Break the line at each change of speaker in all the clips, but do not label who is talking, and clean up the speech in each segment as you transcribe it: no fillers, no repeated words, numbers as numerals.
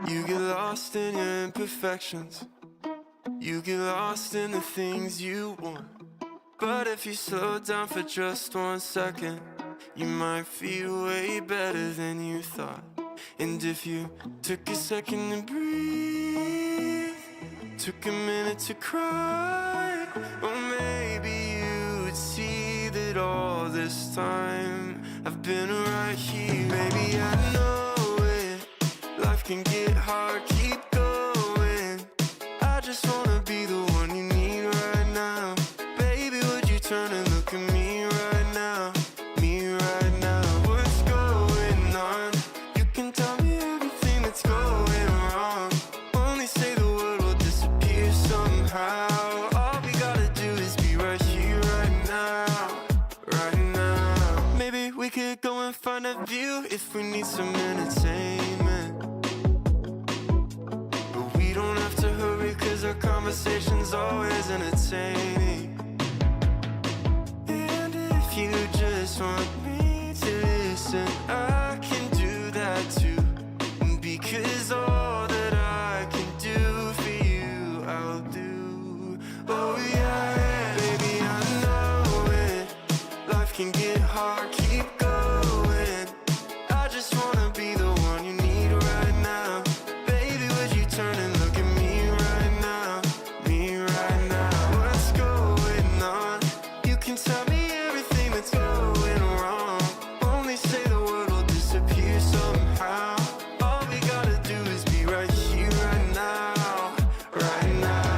You get lost in your imperfections. You get lost in the things you want. But if you slow down for just 1 second, you might feel way better than you thought. And if you took a second to breathe, took a minute to cry, well maybe you would see that all this time I've been right here. Baby, I know it, life can get hard, keep going. I just wanna be the one you need right now. Baby, would you turn and look at me right now? Me right now. What's going on? You can tell me everything that's going wrong. Only say the word will disappear somehow. All we gotta do is be right here, right now. Right now. Maybe we could go and find a view if we need some entertainment. But we don't have to hurry, cause our conversation's always entertaining. And if you just want me to listen, I can do that too. Because all that I can do for you, I'll do. Oh yeah, baby, I know it. Life can get hard, keep going. I just wanna be the one you need right now. Baby, would you turn and look at me right now? Me right now. What's going on? You can tell me everything that's going wrong. Only say the word will disappear somehow. All we gotta do is be right here, right now. Right now.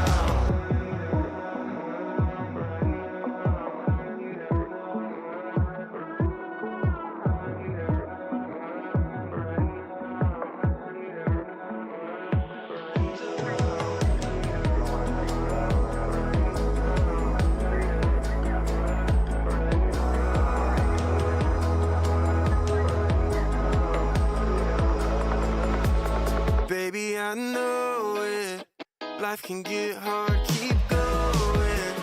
Baby, I know it. Life can get hard, keep going.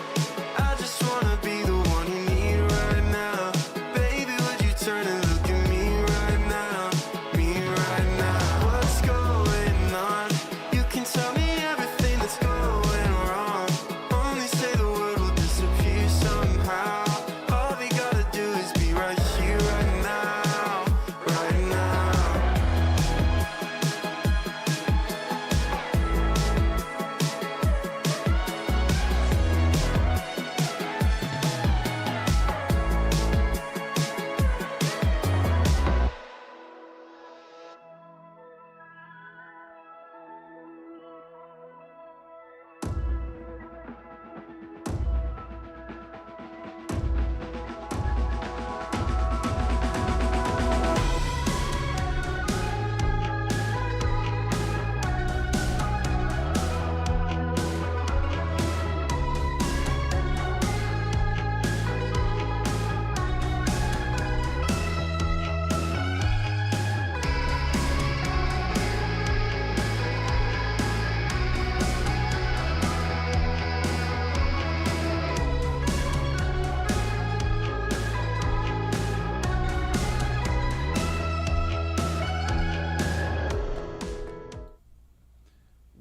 I just wanna be the one you need right now. Baby, would you turn and look at me right now? Me right now. What's going on? You can tell me everything that's going wrong. Only say the word will disappear somehow. All we gotta do is be right here, right now. Right now.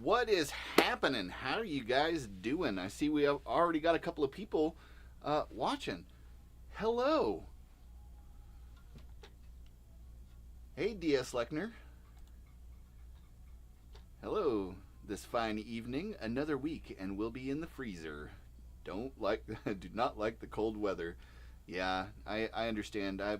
What is happening? How are you guys doing? I see we have already got a couple of people watching. Hello. Hey, DS Lechner. Hello. This fine evening, another week, and we'll be in the freezer. Do not like the cold weather. Yeah, I understand. I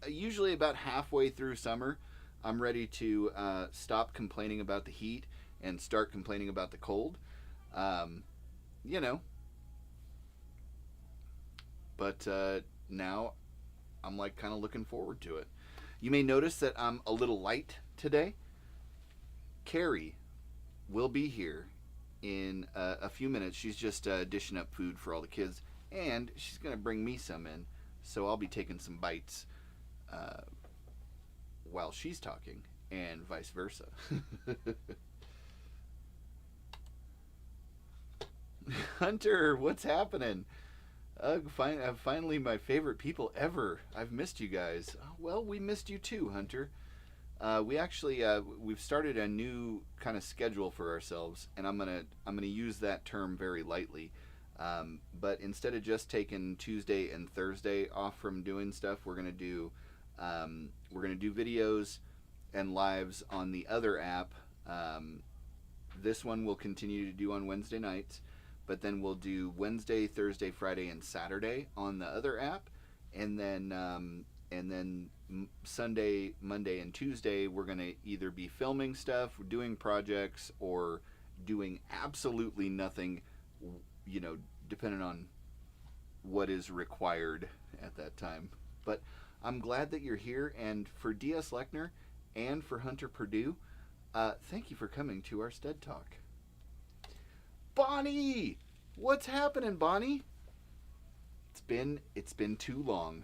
usually about halfway through summer, I'm ready to stop complaining about the heat and start complaining about the cold. You know. But now I'm like kind of looking forward to it. You may notice that I'm a little light today. Carrie will be here in a few minutes. She's just dishing up food for all the kids, and she's going to bring me some in, so I'll be taking some bites while she's talking, and vice versa. Hunter, what's happening? Finally, my favorite people ever. I've missed you guys. Well, we missed you too, Hunter. We actually we've started a new kind of schedule for ourselves, and I'm gonna use that term very lightly. But instead of just taking Tuesday and Thursday off from doing stuff, we're gonna do videos and lives on the other app. This one we'll continue to do on Wednesday nights, but then we'll do Wednesday, Thursday, Friday, and Saturday on the other app, and then Sunday, Monday, and Tuesday we're gonna either be filming stuff, doing projects, or doing absolutely nothing, depending on what is required at that time. But I'm glad that you're here, and for D.S. Lechner and for Hunter Purdue, thank you for coming to our sTEaD Talk. Bonnie! What's happening, Bonnie? It's been too long.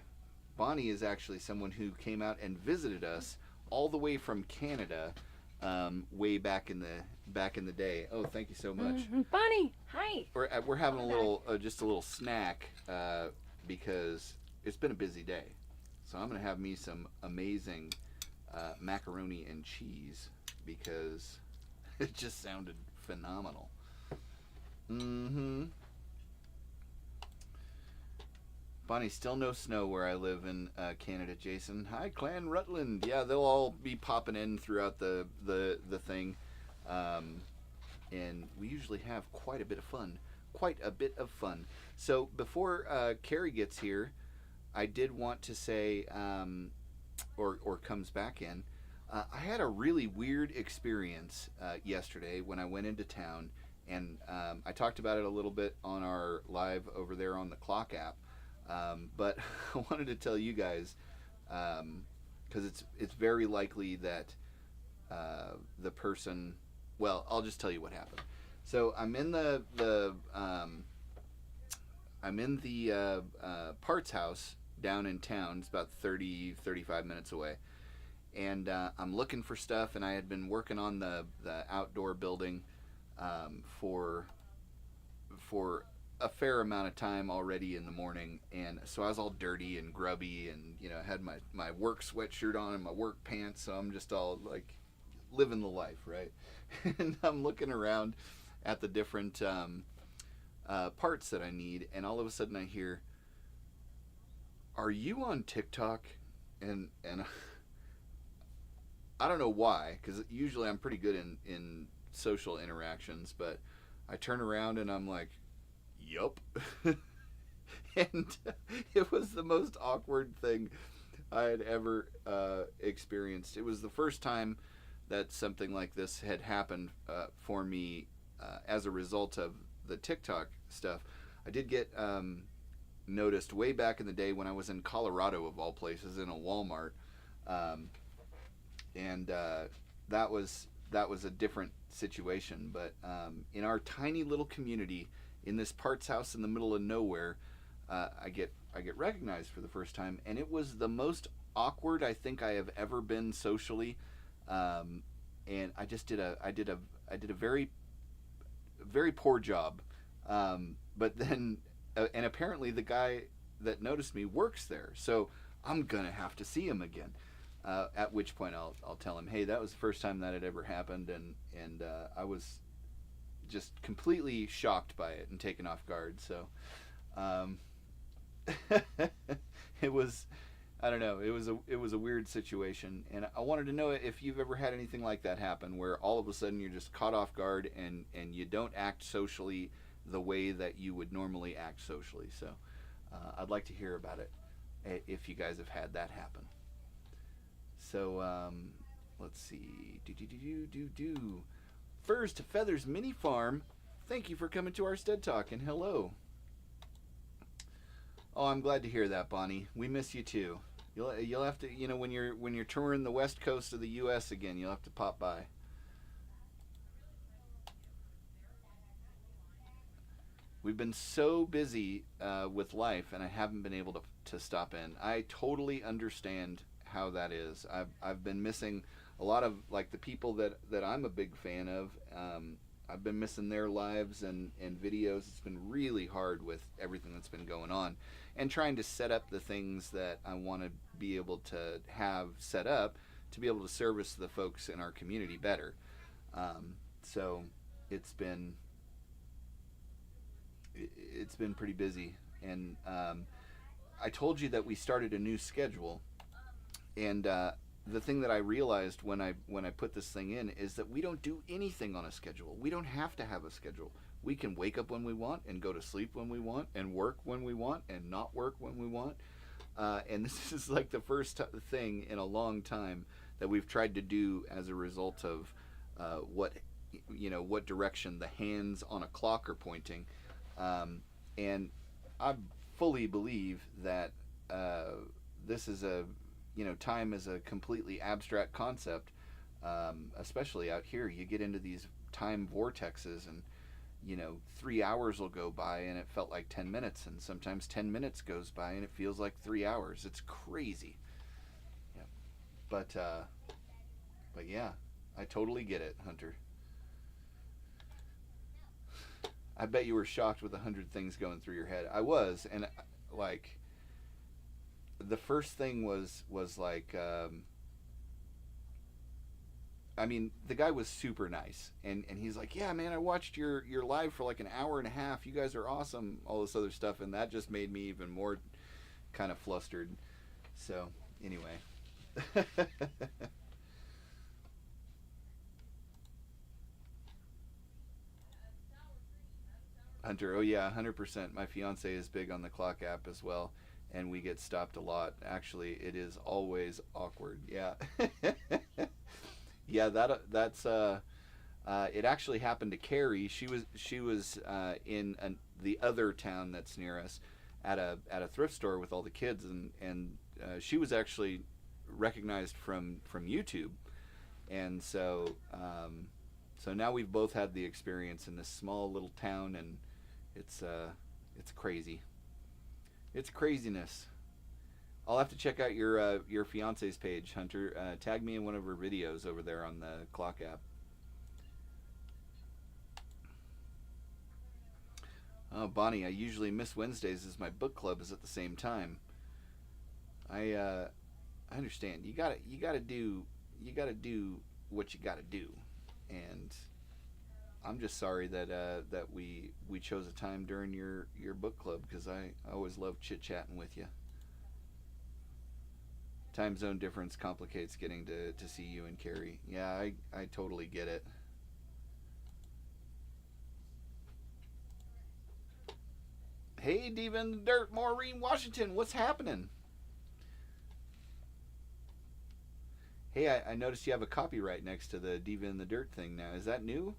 Bonnie is actually someone who came out and visited us all the way from Canada, way back in the day. Oh, thank you so much,
Bonnie. Hi.
We're having a little just a little snack because it's been a busy day. So I'm gonna have me some amazing macaroni and cheese because it just sounded phenomenal. Bonnie, still no snow where I live in Canada, Jason. Hi, Clan Rutland. Yeah, they'll all be popping in throughout the thing. And we usually have quite a bit of fun. So before Carrie gets here, I did want to say, or comes back in, I had a really weird experience yesterday when I went into town, and I talked about it a little bit on our live over there on the Clock app. But I wanted to tell you guys, because it's very likely that the person, well, I'll just tell you what happened. So I'm in the parts house down in town. It's about 35 minutes away, and I'm looking for stuff. And I had been working on the outdoor building for a fair amount of time already in the morning, and so I was all dirty and grubby, and had my work sweatshirt on and my work pants, so I'm just all like living the life, right? And I'm looking around at the different parts that I need, and all of a sudden I hear, "Are you on TikTok?" And I don't know why, because usually I'm pretty good in social interactions, but I turn around and I'm like, yup. And it was the most awkward thing I had ever experienced. It was the first time that something like this had happened for me as a result of the TikTok stuff. I did get noticed way back in the day when I was in Colorado, of all places, in a Walmart, and that was a different situation. But in our tiny little community, in this parts house in the middle of nowhere, I get recognized for the first time, and it was the most awkward I think I have ever been socially. And I did a very, very poor job. But then, and apparently the guy that noticed me works there, so I'm gonna have to see him again. At which point I'll tell him, hey, that was the first time that had ever happened, and I was just completely shocked by it and taken off guard. So it was, I don't know, it was a weird situation, and I wanted to know if you've ever had anything like that happen, where all of a sudden you're just caught off guard and you don't act socially the way that you would normally act socially. So I'd like to hear about it if you guys have had that happen. So let's see. Furs to Feathers Mini Farm, thank you for coming to our sTEaD Talk, and hello. Oh, I'm glad to hear that, Bonnie. We miss you too. You'll have to, when you're touring the west coast of the U.S. again, you'll have to pop by. We've been so busy with life, and I haven't been able to stop in. I totally understand how that is. I've been missing a lot of the people that I'm a big fan of. I've been missing their lives and videos. It's been really hard with everything that's been going on, and trying to set up the things that I want to be able to have set up to be able to service the folks in our community better. So it's been pretty busy, and I told you that we started a new schedule, and the thing that I realized when I put this thing in is that we don't do anything on a schedule. We don't have to have a schedule. We can wake up when we want and go to sleep when we want and work when we want and not work when we want. And this is like the first thing in a long time that we've tried to do as a result of what direction the hands on a clock are pointing. And I fully believe that this is time is a completely abstract concept, especially out here. You get into these time vortexes, and 3 hours will go by and it felt like 10 minutes, and sometimes 10 minutes goes by and it feels like 3 hours. It's crazy. Yeah. But yeah, I totally get it, Hunter. I bet you were shocked with 100 things going through your head. I was, and like the first thing was like I mean, the guy was super nice, and he's like, yeah, man, I watched your live for like an hour and a half. You guys are awesome, all this other stuff, and that just made me even more kind of flustered. So anyway. Hunter, oh yeah, 100%. My fiance is big on the clock app as well, and we get stopped a lot. Actually, it is always awkward. Yeah. Yeah, that's it actually happened to Carrie. She was in the other town that's near us at a thrift store with all the kids, and she was actually recognized from YouTube, and so now we've both had the experience in this small little town, and it's crazy. It's craziness. I'll have to check out your fiance's page, Hunter. Tag me in one of her videos over there on the clock app. Oh, Bonnie, I usually miss Wednesdays as my book club is at the same time. I understand. You gotta do what you gotta do, and I'm just sorry that we chose a time during your book club, because I always love chit chatting with you. Time zone difference complicates getting to see you and Carrie. Yeah, I totally get it. Hey, Diva in the Dirt, Maureen Washington, what's happening? Hey, I noticed you have a copyright next to the Diva in the Dirt thing now. Is that new?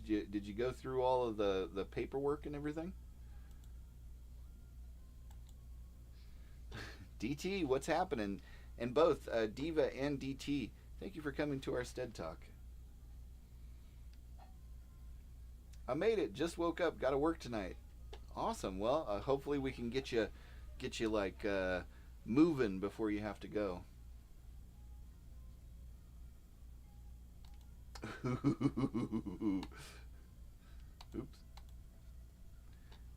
Did you go through all of the paperwork and everything? DT, what's happening? And both Diva and DT, thank you for coming to our sTEaD Talk. I made it. Just woke up. Got to work tonight. Awesome. Well, hopefully we can get you like moving before you have to go. Oops.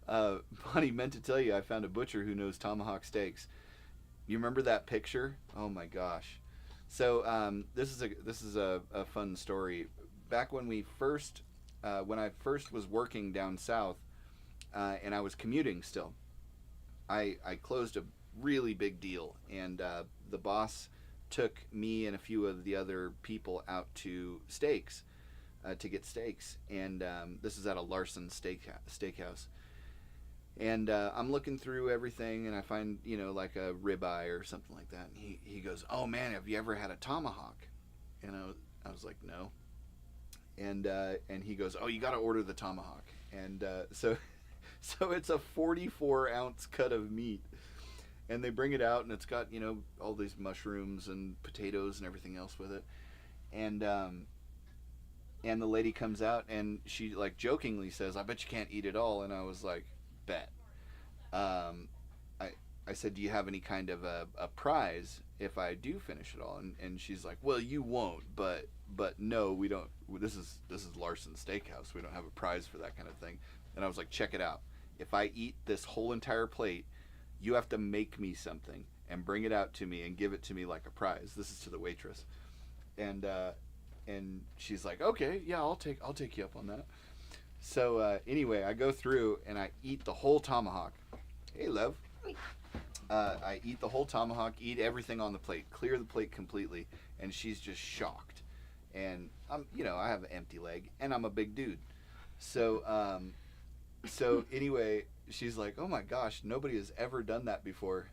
Bonnie, meant to tell you I found a butcher who knows tomahawk steaks. You remember that picture? Oh my gosh. So this is a fun story. Back when I first was working down south, and I was commuting still, I closed a really big deal, and the boss took me and a few of the other people out to steaks to get steaks, and this is at a Larson steakhouse. And I'm looking through everything, and I find, like a ribeye or something like that. And he goes, "Oh man, have you ever had a tomahawk?" And I was like, "No." And he goes, "Oh, you got to order the tomahawk." And so it's a 44-ounce cut of meat, and they bring it out, and it's got all these mushrooms and potatoes and everything else with it, and the lady comes out, and she like jokingly says, "I bet you can't eat it all." And I was like, bet. I said, "Do you have any kind of a prize if I do finish it all?" And she's like, "Well, you won't, but no, we don't. This is Larson Steakhouse. We don't have a prize for that kind of thing." And I was like, "Check it out. If I eat this whole entire plate, you have to make me something and bring it out to me and give it to me like a prize." This is to the waitress. and she's like, okay, yeah, I'll take you up on that. So anyway, I go through and I eat the whole tomahawk. Hey, love. I eat the whole tomahawk, eat everything on the plate, clear the plate completely, and she's just shocked. And I have an empty leg, and I'm a big dude. So so anyway, she's like, oh my gosh, nobody has ever done that before.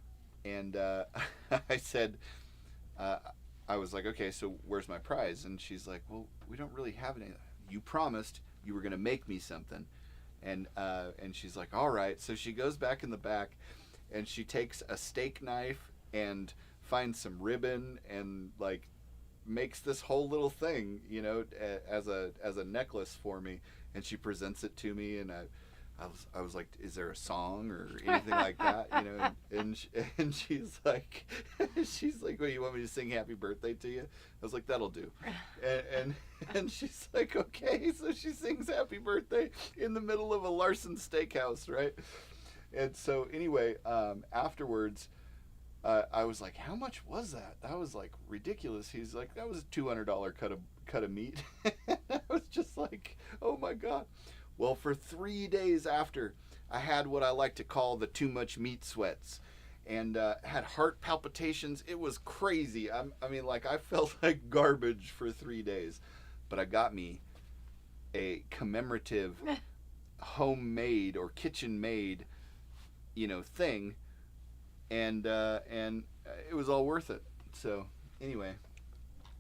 And I said, I was like, okay, so where's my prize? And she's like, well, we don't really have any. You promised you were gonna make me something. And she's like, all right. So she goes back in the back, and she takes a steak knife and finds some ribbon and like makes this whole little thing, as a necklace for me. And she presents it to me, and I was like, is there a song or anything like that? And she's like, well, you want me to sing happy birthday to you? I was like, that'll do. And she's like, okay. So she sings happy birthday in the middle of a Larson steakhouse, right? And so anyway, afterwards, I was like, how much was that? That was like ridiculous. He's like, that was a $200 cut of meat. I was just like, oh my God. Well, for 3 days after, I had what I like to call the too much meat sweats, and had heart palpitations. It was crazy. I mean, like, I felt like garbage for 3 days. But I got me a commemorative homemade or kitchen-made, thing, and it was all worth it. So anyway,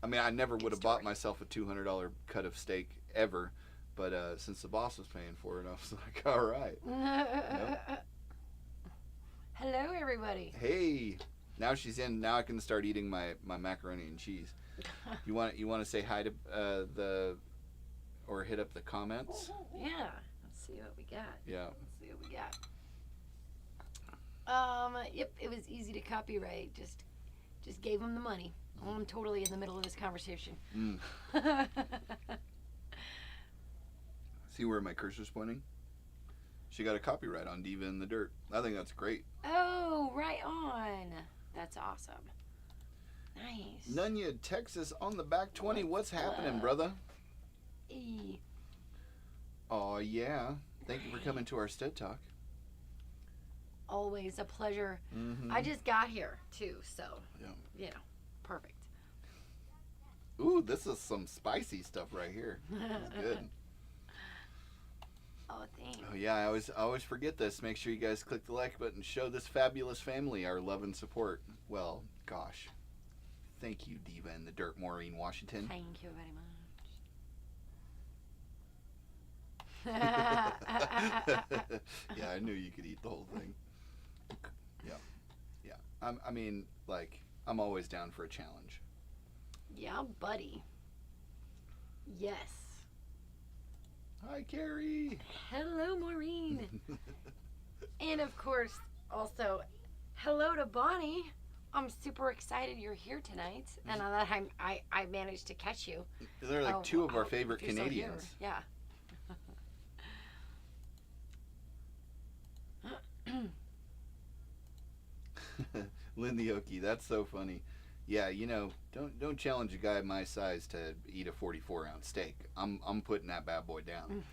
I mean, I never would have bought myself a $200 cut of steak ever. But since the boss was paying for it, I was like, all right. Yep.
Hello, everybody.
Hey, now she's in. Now I can start eating my macaroni and cheese. You want to say hi to or hit up the comments?
Yeah. Let's see what we got.
Yeah.
Let's see what we got. Yep, it was easy to copyright. Just gave him the money. I'm totally in the middle of this conversation.
See where my cursor's pointing? She got a copyright on Diva in the Dirt. I think that's great.
Oh, right on. That's awesome. Nice.
Nunya, Texas on the back 20. What's happening, brother? Oh, yeah. Thank you for coming to our sTEaD Talk.
Always a pleasure.
Mm-hmm.
I just got here, too, so,
yeah.
Perfect.
Ooh, this is some spicy stuff right here. It's good.
Oh, thanks.
Oh yeah, I always forget this. Make sure you guys click the like button. Show this fabulous family our love and support. Well, gosh, thank you, Diva in the Dirt, Maureen Washington.
Thank you very much.
Yeah, I knew you could eat the whole thing. Yeah. I mean, like, I'm always down for a challenge.
Yeah, buddy. Yes.
Hi, Carrie.
Hello, Maureen. And of course, also, hello to Bonnie. I'm super excited you're here tonight, and that I managed to catch you.
They're like two of our favorite Canadians.
Yeah.
Lindy Oki, that's so funny. Yeah, don't challenge a guy my size to eat a 44-ounce steak. I'm putting that bad boy down.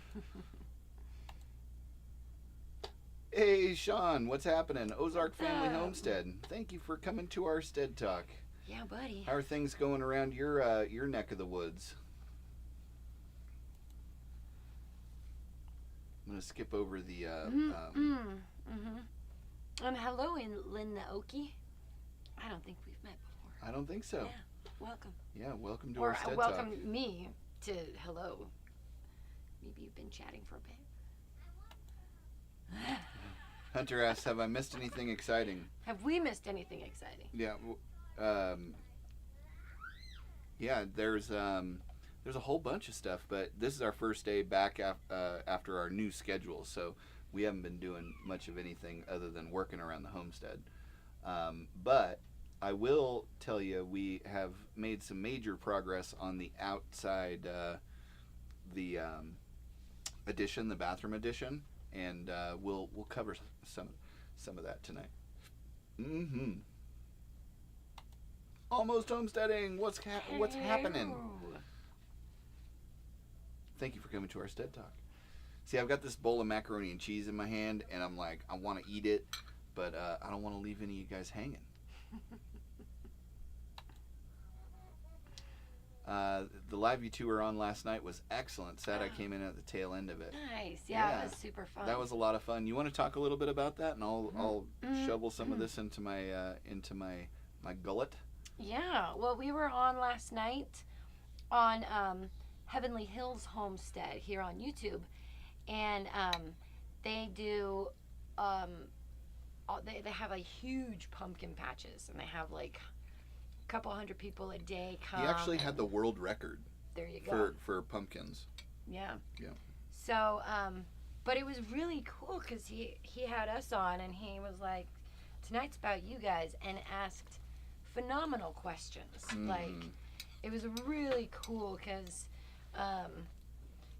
Hey, Sean, what's happening? Ozark Family Homestead. Thank you for coming to our sTEaD Talk.
Yeah, buddy.
How are things going around your neck of the woods? I'm gonna skip over the.
And hello, Linda Oki. I don't think we've met before.
I don't think so.
Yeah, welcome.
Yeah, welcome to
or
our sTEaD
welcome
Talk.
me to hello. Maybe you've been chatting for a bit.
Hunter asks, have I missed anything exciting?
Have we missed anything exciting?
Yeah. Yeah, there's a whole bunch of stuff, but this is our first day back after our new schedule, so we haven't been doing much of anything other than working around the homestead. But I will tell you, we have made some major progress on the outside, the addition, the bathroom addition, and we'll cover some of that tonight. Almost homesteading. What's happening?
Hello.
Thank you for coming to our sTEaD Talk. See, I've got this bowl of macaroni and cheese in my hand, and I'm like, I want to eat it, but I don't want to leave any of you guys hanging. The live you two were on last night was excellent. Sad I came in at the tail end of it.
Nice. Yeah, it was super fun.
That was a lot of fun. You want to talk a little bit about that, and I'll shovel some of this into my gullet.
Yeah. Well, we were on last night on Heavenly Hills Homestead here on YouTube, and they do they have like huge pumpkin patches, and they have like a couple hundred people a day come.
He actually had the world record.
There you go.
For pumpkins.
Yeah.
Yeah.
So, but it was really cool because he had us on, and he was like, tonight's about you guys, and asked phenomenal questions. Like, it was really cool because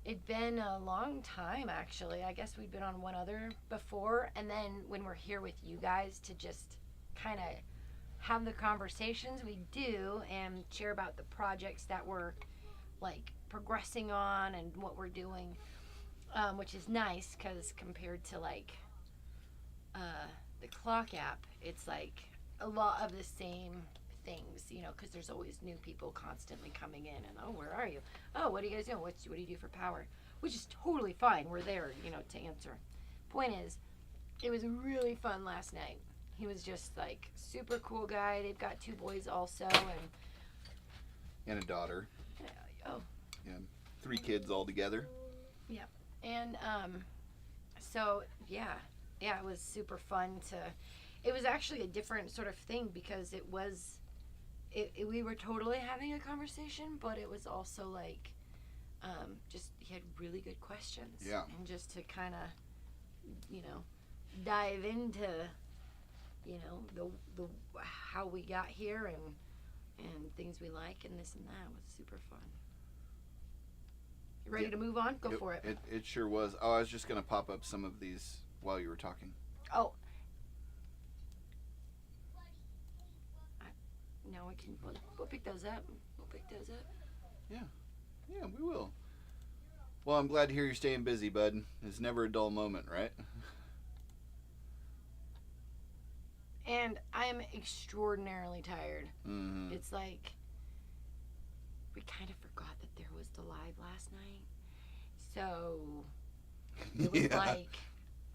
it'd been a long time, actually. I guess we'd been on one other before, and then when we're here with you guys to just kind of have the conversations we do and share about the projects that we're like progressing on and what we're doing, which is nice because compared to like the clock app, it's like a lot of the same things, you know, because there's always new people constantly coming in and, oh, where are you? Oh, what are you guys doing? What do you do for power? Which is totally fine. We're there, you know, to answer. Point is, it was really fun last night. He was just like super cool guy. They've got 2 boys also,
And a daughter.
oh,
And 3 kids all together.
yeah. And so yeah, it was super fun to. It was actually a different sort of thing because it was. We were totally having a conversation, but it was also like, just he had really good questions.
Yeah.
And just to kind of, you know, dive into, you know, the how we got here and things we like and this and that was super fun. You ready to move on? Go for it.
It sure was. Oh, I was just gonna pop up some of these while you were talking.
Oh. No, we'll pick those up.
Yeah, we will. Well, I'm glad to hear you're staying busy, bud. It's never a dull moment, right?
And I am extraordinarily tired.
Mm-hmm.
It's like we kind of forgot that there was the live last night. So it was like,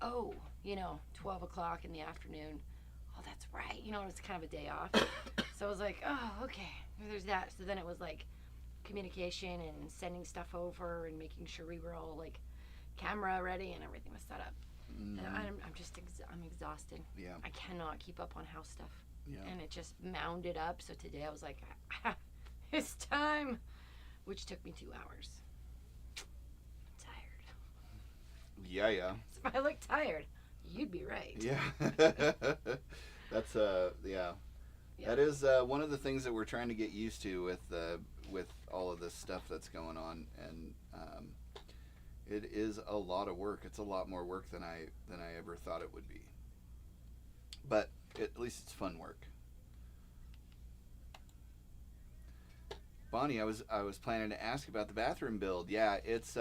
oh, you know, 12 o'clock in the afternoon. Oh, that's right. You know, it was kind of a day off. So I was like, oh, okay, there's that. So then it was like communication and sending stuff over and making sure we were all like camera ready and everything was set up.
Mm-hmm.
And I'm exhausted.
Yeah.
I cannot keep up on house stuff.
Yeah.
And it just mounded up. So today I was like, it's time, which took me 2 hours. I'm tired.
Yeah.
So if I look tired, you'd be right.
Yeah. That's yeah. That is one of the things that we're trying to get used to with all of this stuff that's going on, and it is a lot of work. It's a lot more work than I ever thought it would be. But at least it's fun work. Bonnie, I was planning to ask about the bathroom build. Yeah, it's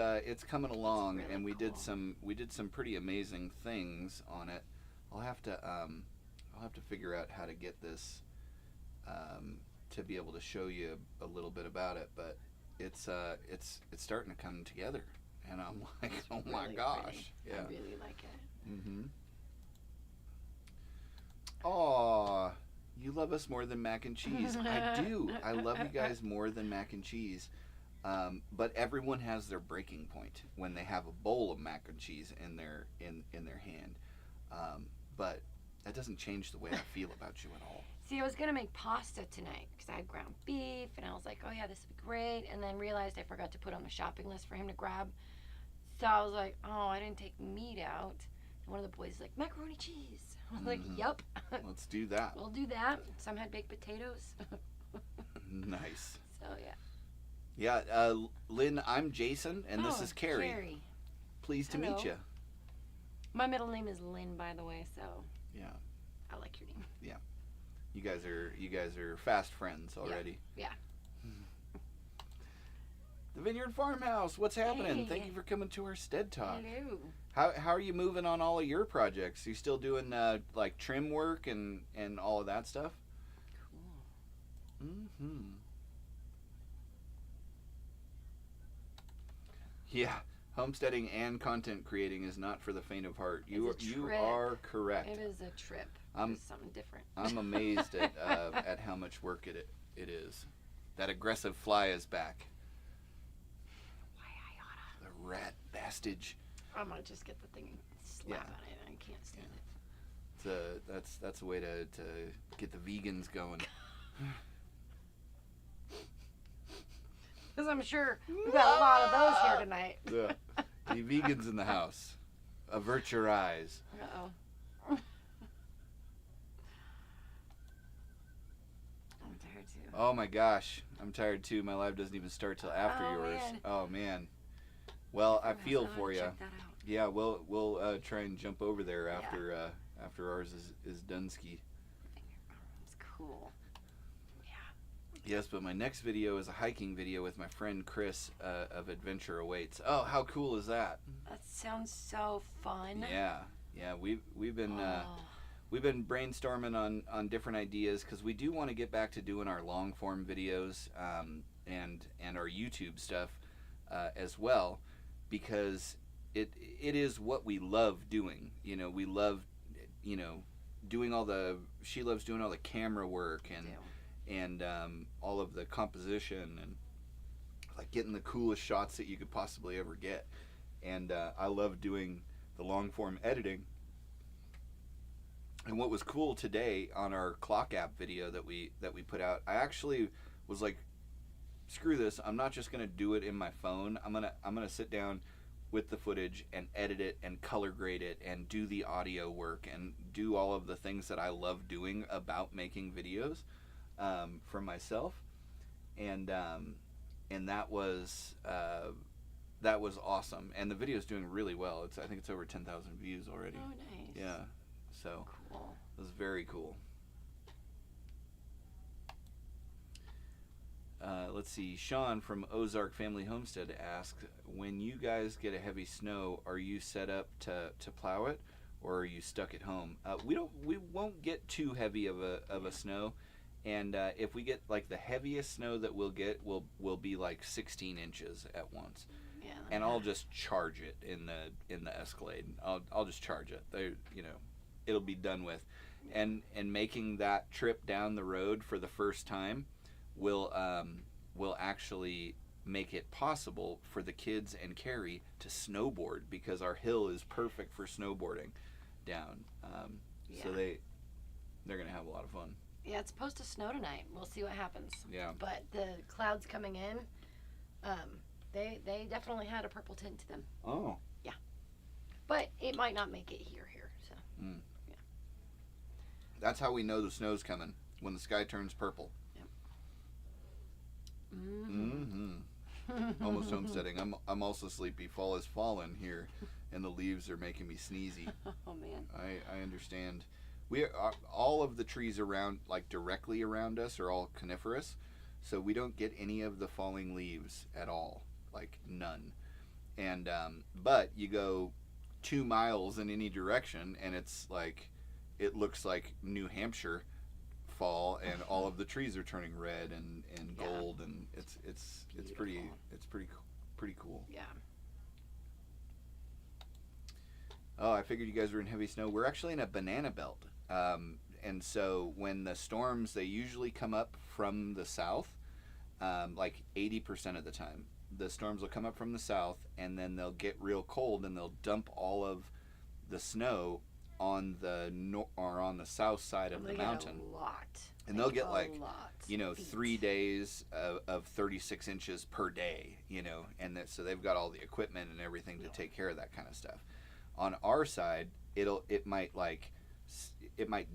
coming along,
really
and we
cool.
did some pretty amazing things on it. I'll have to figure out how to get this to be able to show you a little bit about it, but it's starting to come together, and I'm like, oh my
really
gosh,
pretty.
yeah.
I really like it.
Mm-hmm. Aw, you love us more than mac and cheese. I do. I love you guys more than mac and cheese. But everyone has their breaking point when they have a bowl of mac and cheese in their hand. But that doesn't change the way I feel about you at all.
See, I was going to make pasta tonight because I had ground beef, and I was like, oh yeah, this would be great, and then realized I forgot to put on the shopping list for him to grab. So I was like, oh, I didn't take meat out. And one of the boys was like, macaroni cheese. I was like, yup.
Let's do that.
We'll do that. Some had baked potatoes.
Nice.
So yeah.
Yeah, Lynn, I'm Jason, and this is Carrie.
Carrie.
Pleased to meet
Hello.
you.
My middle name is Lynn, by the way, so
Yeah.
I like your name.
You guys are fast friends already.
Yeah.
The Vineyard Farmhouse, what's happening?
Hey.
Thank you for coming to our STEAD Talk.
Hello.
How are you moving on all of your projects? You still doing like trim work and all of that stuff?
Cool.
Mm-hmm. Yeah, homesteading and content creating is not for the faint of heart. You are correct.
It is a trip. It's something different.
I'm amazed at how much work it is. That aggressive fly is back.
Why I oughta.
The rat bastage.
I might just get the thing and slap on it. I can't stand it.
That's a way to get the vegans going.
Because I'm sure we've got a lot of those here tonight.
Yeah. Any vegans in the house? Avert your eyes.
Uh-oh. I'm tired too.
Oh my gosh, I'm tired too. My live doesn't even start till after
Oh,
yours.
man.
Oh man. Well, I feel for you.
Check that out.
Yeah, we'll try and jump over there after ours is Dunsky.
It's cool.
Yes, but my next video is a hiking video with my friend Chris of Adventure Awaits. Oh, how cool is that?
That sounds so fun.
Yeah, we've been brainstorming on different ideas because we do want to get back to doing our long form videos and our YouTube stuff as well, because it is what we love doing. You know, we love doing she loves doing all the camera work and all of the composition and like getting the coolest shots that you could possibly ever get. And I love doing the long form editing. And what was cool today on our clock app video that we put out, I actually was like, screw this, I'm not just gonna do it in my phone. I'm gonna sit down with the footage and edit it and color grade it and do the audio work and do all of the things that I love doing about making videos for myself. And that was awesome. And the video is doing really well. I think it's over 10,000 views already.
Oh, nice.
Yeah. So
Cool.
it was very cool. Let's see. Sean from Ozark Family Homestead asked, when you guys get a heavy snow, are you set up to plow it, or are you stuck at home? We won't get too heavy of a snow, and if we get like the heaviest snow that we'll get will be like 16 inches at once.
Yeah.
And I'll just charge it in the Escalade. I'll just charge it. It'll be done with, and making that trip down the road for the first time will actually make it possible for the kids and Carrie to snowboard, because our hill is perfect for snowboarding down. So they're gonna have a lot of fun.
Yeah, it's supposed to snow tonight. We'll see what happens.
Yeah.
But the clouds coming in, they definitely had a purple tint to them.
Oh.
Yeah. But it might not make it here. So.
Mm.
Yeah.
That's how we know the snow's coming, when the sky turns purple.
Yep.
Almost homesteading. I'm also sleepy. Fall has fallen here, and the leaves are making me sneezy.
Oh man.
I understand. We are, all of the trees around, like directly around us, are all coniferous, so we don't get any of the falling leaves at all, like none. And but you go 2 miles in any direction, and it's like, it looks like New Hampshire fall, and all of the trees are turning red and gold, and it's pretty cool.
Yeah.
Oh, I figured you guys were in heavy snow. We're actually in a banana belt. And so when the storms, they usually come up from the south, like 80% of the time. The storms will come up from the south, and then they'll get real cold, and they'll dump all of the snow on the on the south side of the mountain.
A lot.
And they'll get like,
feet.
3 days of 36 inches per day, and so they've got all the equipment and everything to take care of that kind of stuff. On our side, it might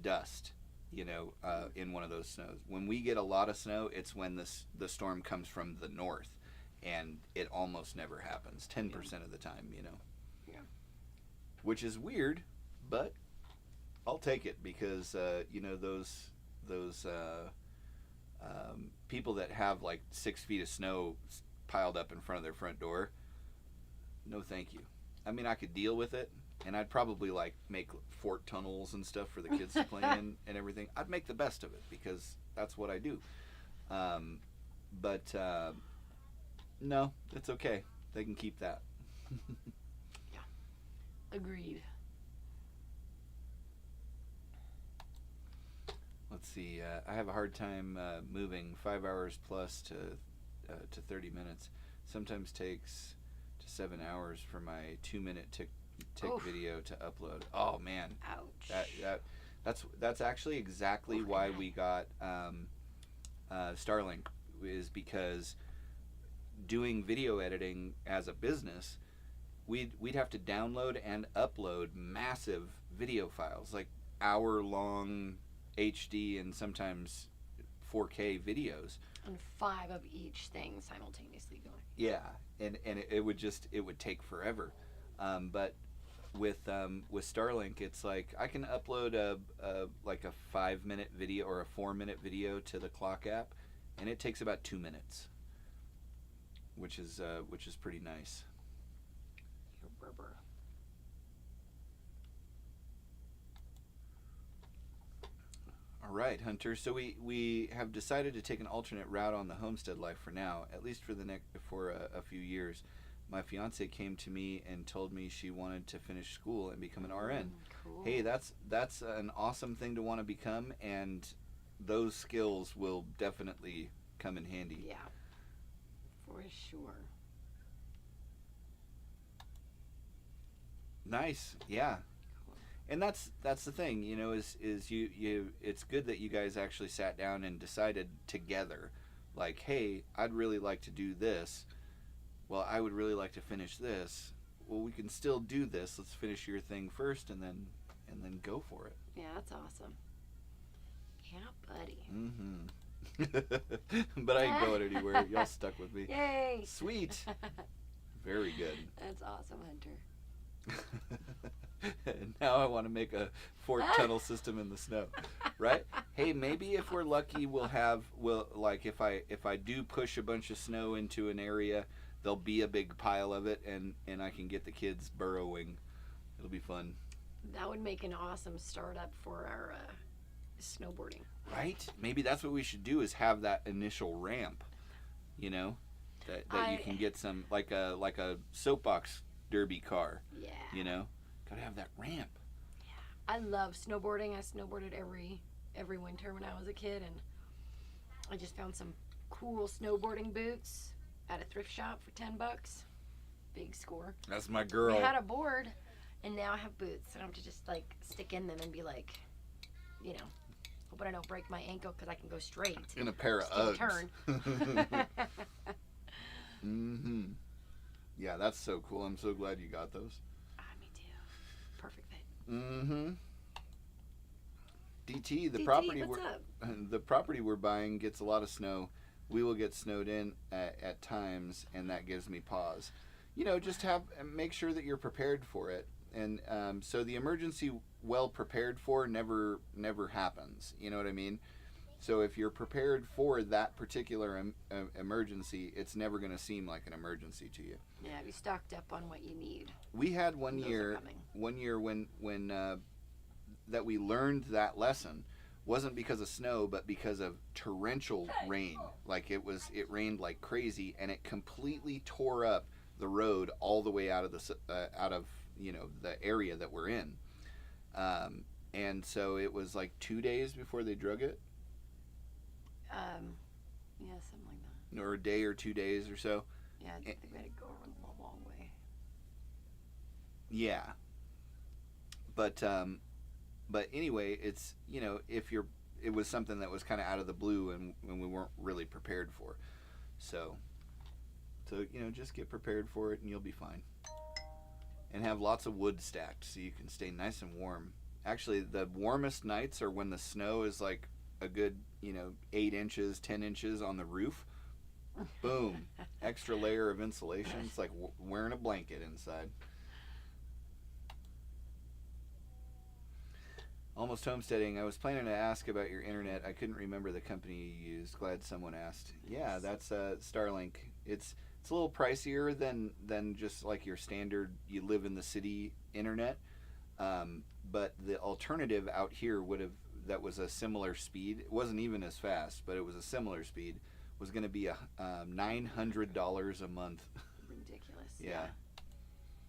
dust, in one of those snows. When we get a lot of snow, it's when the storm comes from the north, and it almost never happens, 10% of the time,
Yeah.
Which is weird, but I'll take it, because those people that have like 6 feet of snow piled up in front of their front door. No, thank you. I mean, I could deal with it, and I'd probably like make fort tunnels and stuff for the kids to play in and everything. I'd make the best of it because that's what I do. But no, it's okay. They can keep that.
Yeah. Agreed.
Let's see. I have a hard time moving 5 hours plus to 30 minutes. Sometimes takes to 7 hours for my 2-minute tick video to upload. Oh man.
Ouch.
That's actually exactly why we got Starlink, is because doing video editing as a business, we'd have to download and upload massive video files, like hour-long HD and sometimes 4K videos.
And 5 of each thing simultaneously going.
Yeah, and it would take forever. But with Starlink, it's like I can upload a 5-minute video or a 4-minute video to the Clock app, and it takes about 2 minutes, which is pretty nice. All right, Hunter. So we have decided to take an alternate route on the homestead life for now, at least for a few years. My fiance came to me and told me she wanted to finish school and become an RN.
Cool.
Hey, that's an awesome thing to want to become, and those skills will definitely come in handy.
Yeah, for sure.
Nice, yeah. And that's the thing, you know, is you it's good that you guys actually sat down and decided together, like, hey, I'd really like to do this. Well, I would really like to finish this. Well, we can still do this. Let's finish your thing first, and then go for it.
Yeah, that's awesome. Yeah, buddy.
Mm-hmm. But I ain't going anywhere. Y'all stuck with me.
Yay!
Sweet. Very good.
That's awesome, Hunter.
Now I want to make a fort tunnel system in the snow, right? Hey, maybe if we're lucky, if I do push a bunch of snow into an area, there'll be a big pile of it, and I can get the kids burrowing. It'll be fun.
That would make an awesome startup for our snowboarding.
Right? Maybe that's what we should do, is have that initial ramp, you know, that you can get some, like a soapbox derby car.
Yeah.
You know, gotta have that ramp.
Yeah. I love snowboarding. I snowboarded every winter when I was a kid, and I just found some cool snowboarding boots at a thrift shop for $10. Big score.
That's my girl.
We had a board, and now I have boots, and I'm to just like stick in them and be like, you know, hoping I don't break my ankle because I can go straight
in a pair of Uggs.
Turn.
Mm-hmm. Yeah, that's so cool. I'm so glad you got those.
Me too. Perfect fit.
Mm-hmm. DT, the property we're buying gets a lot of snow. We will get snowed in at times, and that gives me pause. You know, just make sure that you're prepared for it. And so the emergency well prepared for never happens. You know what I mean? So if you're prepared for that particular emergency, it's never going to seem like an emergency to you.
Yeah, be stocked up on what you need.
We had one year when that we learned that lesson wasn't because of snow, but because of torrential rain. Like it rained like crazy, and it completely tore up the road all the way out of the area that we're in. And so it was like 2 days before they drug it.
Yeah, something like that.
Or a day or 2 days or so.
Yeah, I think we had to go a long way.
Yeah. But anyway, it's, you know, it was something that was kind of out of the blue and we weren't really prepared for. So, you know, just get prepared for it and you'll be fine. And have lots of wood stacked so you can stay nice and warm. Actually, the warmest nights are when the snow is like a good, 8 inches, 10 inches on the roof. Boom. Extra layer of insulation. It's like wearing a blanket inside. Almost Homesteading. I was planning to ask about your internet. I couldn't remember the company you used. Glad someone asked. Yeah, that's Starlink. It's a little pricier than just like your standard you live in the city internet. But the alternative out here that was a similar speed. It wasn't even as fast, but it was a similar speed. Was going to be $900 a month.
Ridiculous.
Yeah.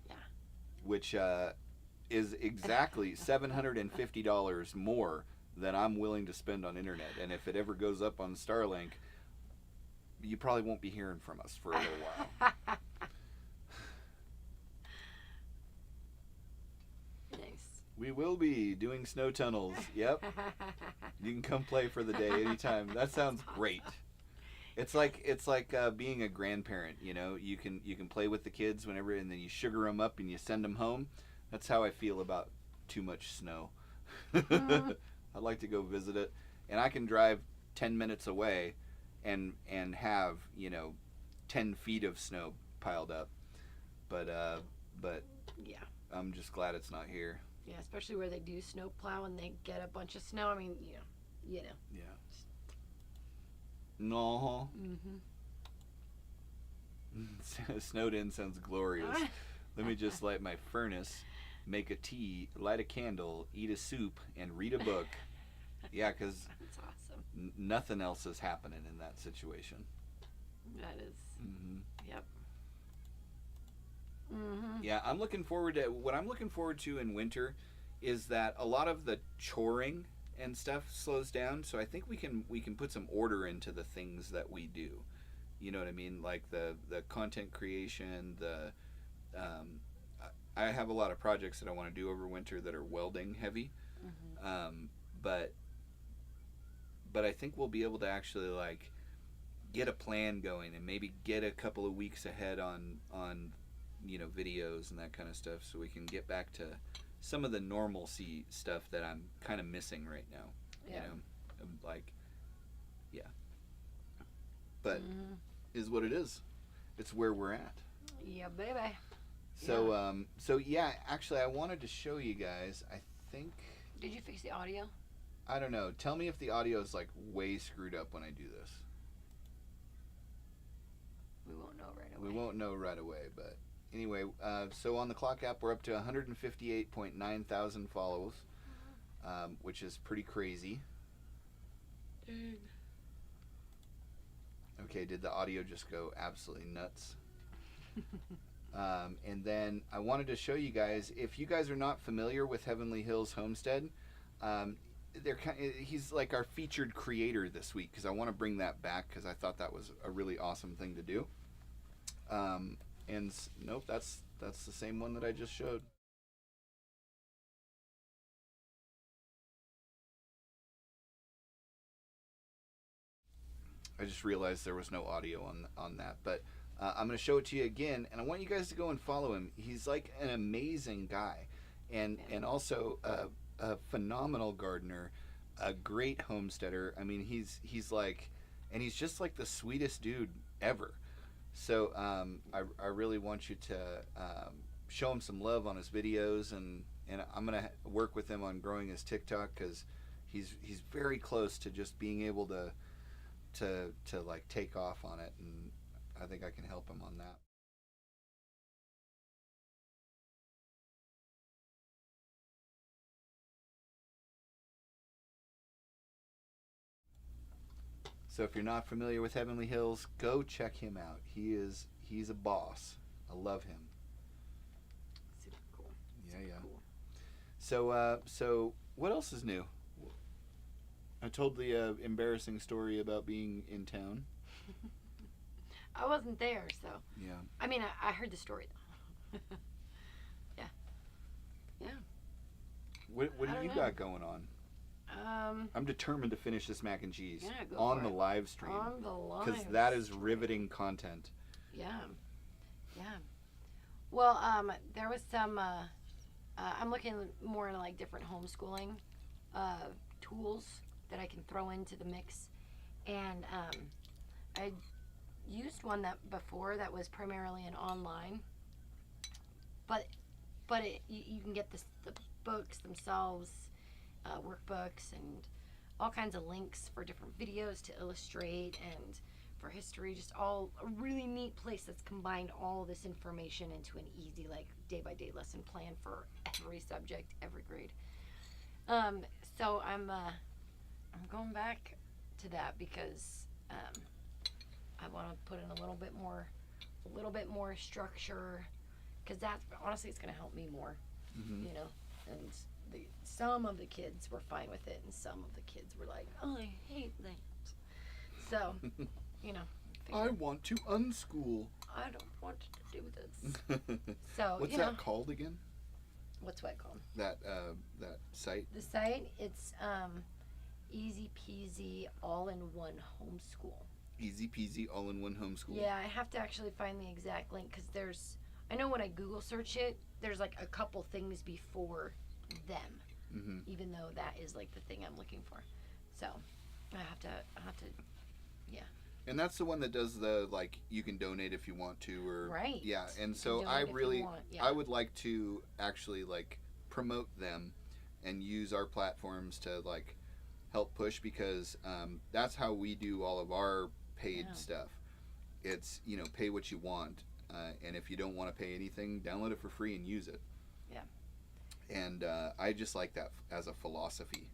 Yeah.
Which is exactly $750 more than I'm willing to spend on internet. And if it ever goes up on Starlink, you probably won't be hearing from us for a little while.
Nice.
We will be doing snow tunnels. Yep. You can come play for the day anytime. That sounds great. It's like being a grandparent. You know, you can play with the kids whenever, and then you sugar them up and you send them home. That's how I feel about too much snow. I'd like to go visit it, and I can drive 10 minutes away and have 10 feet of snow piled up. But
Yeah.
I'm just glad it's not here.
Yeah, especially where they do snow plow and they get a bunch of snow. I mean, you know.
Yeah. No. Snowed in sounds glorious. Let me just light my furnace, make a tea, light a candle, eat a soup, and read a book. Yeah, because
That's awesome.
nothing else is happening in that situation.
That is. Yep.
Yeah, I'm looking forward to what I'm looking forward to in winter is that a lot of the choring and stuff slows down. So I think we can put some order into the things that we do. You know what I mean? Like the content creation, I have a lot of projects that I want to do over winter that are welding heavy. But I think we'll be able to actually like get a plan going and maybe get a couple of weeks ahead on videos and that kind of stuff, so we can get back to some of the normalcy stuff that I'm kind of missing right now.
Yeah.
But is what it is. It's where we're at.
Yeah, baby.
So yeah, actually I wanted to show you guys, I think,
Did you fix the audio?
I don't know. Tell me if the audio is like way screwed up when I do this.
We won't know right away.
We won't know right away, but anyway, so on the Clock app, we're up to 158.9 thousand follows, which is pretty crazy.
Dang.
Okay, did the audio just go absolutely nuts? And then I wanted to show you guys, if you guys are not familiar with Heavenly Hills Homestead, he's like our featured creator this week, because I want to bring that back because I thought that was a really awesome thing to do. Nope, that's the same one that I just showed. I just realized there was no audio on that, but I'm going to show it to you again, and I want you guys to go and follow him. He's like an amazing guy, and also a phenomenal gardener, a great homesteader. I mean, he's like, and he's just like the sweetest dude ever. So I really want you to show him some love on his videos, and I'm gonna work with him on growing his TikTok, because he's very close to just being able to like take off on it, and I think I can help him on that. So if you're not familiar with Heavenly Hills, go check him out. He's a boss. I love him.
Super cool.
Yeah,
Super
yeah.
Cool.
So what else is new? I told the embarrassing story about being in town.
I wasn't there, so.
Yeah.
I mean, I heard the story though. Yeah. Yeah.
What do you
know.
got going on? I'm determined to finish this mac and cheese on the live stream.
On the live
Because that is
stream.
riveting content.
Yeah. Yeah. Well, there was some, I'm looking more into like different homeschooling tools that I can throw into the mix. And I used one that before that was primarily an online, but you can get the books themselves workbooks and all kinds of links for different videos to illustrate and for history. Just all a really neat place that's combined all this information into an easy, like, day-by-day lesson plan for every subject, every grade. So I'm going back to that because I want to put in a little bit more structure, because that's honestly, it's going to help me more, you know. And some of the kids were fine with it, and some of the kids were like, "Oh, I hate that." So, you know.
I want to unschool.
I don't want to do this. So,
what's
you know,
that called again?
What's what called?
That site.
The site, it's easy peasy all-in-one homeschool.
Easy peasy all-in-one homeschool.
Yeah, I have to actually find the exact link, because I know when I Google search it, there's like a couple things before them, even though that is like the thing I'm looking for. So I have to, yeah.
And that's the one that does the, like, you can donate if you want to, or
right.
Yeah, and so I would like to actually, like, promote them and use our platforms to, like, help push, because that's how we do all of our paid stuff. It's, you know, pay what you want, and if you don't want to pay anything, download it for free and use it.
Yeah.
And I just like that as a philosophy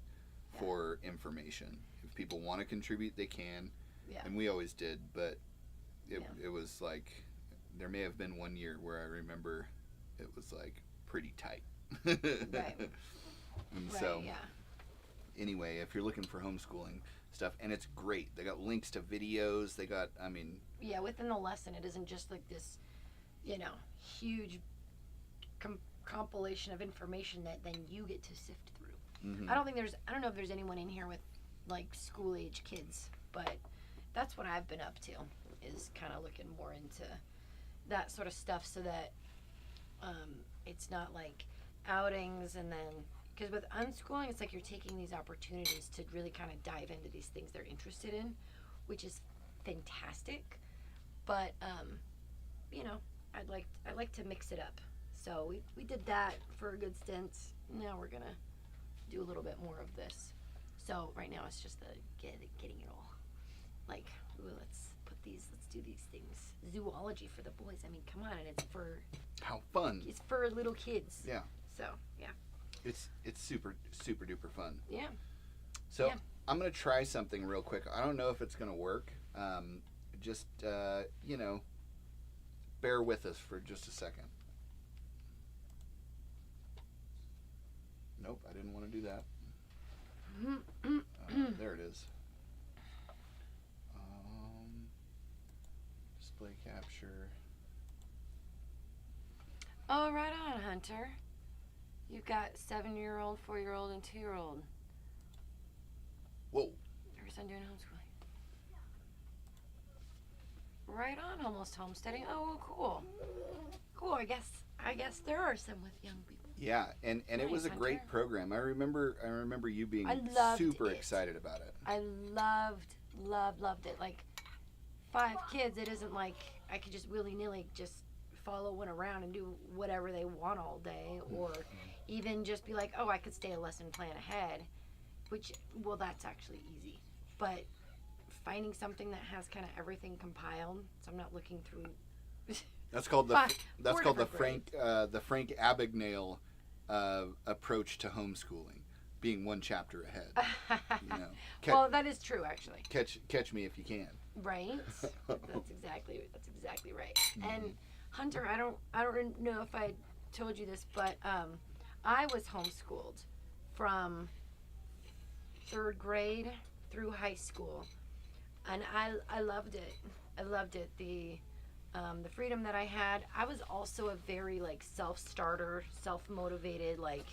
for information. If people want to contribute, they can. Yeah. And we always did, but it was like, there may have been one year where I remember it was like pretty tight.
Right.
And so, anyway, if you're looking for homeschooling stuff, and it's great. They got links to videos. They got, I mean.
Yeah, within the lesson, it isn't just like this, you know, huge compilation of information that then you get to sift through. I don't know if there's anyone in here with like school age kids, but that's what I've been up to, is kind of looking more into that sort of stuff, so that it's not like outings, and then, because with unschooling, it's like you're taking these opportunities to really kind of dive into these things they're interested in, which is fantastic. But you know, I'd like to mix it up. So we did that for a good stint. Now we're gonna do a little bit more of this. So right now it's just the getting it all. Like, ooh, let's do these things. Zoology for the boys. I mean, come on, and it's for
how fun.
It's for little kids.
Yeah.
So yeah.
It's super duper fun.
Yeah.
So I'm gonna try something real quick. I don't know if it's gonna work. Just you know, bear with us for just a second. Nope, I didn't want to do that. There it is. Display capture.
Oh, right on, Hunter. You've got 7-year-old, 4-year-old, and 2-year-old.
Whoa.
Your son doing homeschooling. Right on, almost homesteading. Oh, cool. Cool. I guess there are some with young people.
Yeah, and it was a great program. I remember you being super excited about it.
I loved it. Like, 5 kids, it isn't like I could just willy-nilly just follow one around and do whatever they want all day, or even just be like, oh, I could stay a lesson plan ahead, which, well, that's actually easy. But finding something that has kind of everything compiled, so I'm not looking through.
That's called the Frank Abagnale approach to homeschooling, being one chapter ahead. You know,
well, that is true, actually.
Catch me if you can.
Right. That's exactly right. And Hunter, I don't know if I told you this, but I was homeschooled from 3rd grade through high school, and I loved it. I loved it. The freedom that I had. I was also a very, like, self-starter, self-motivated, like,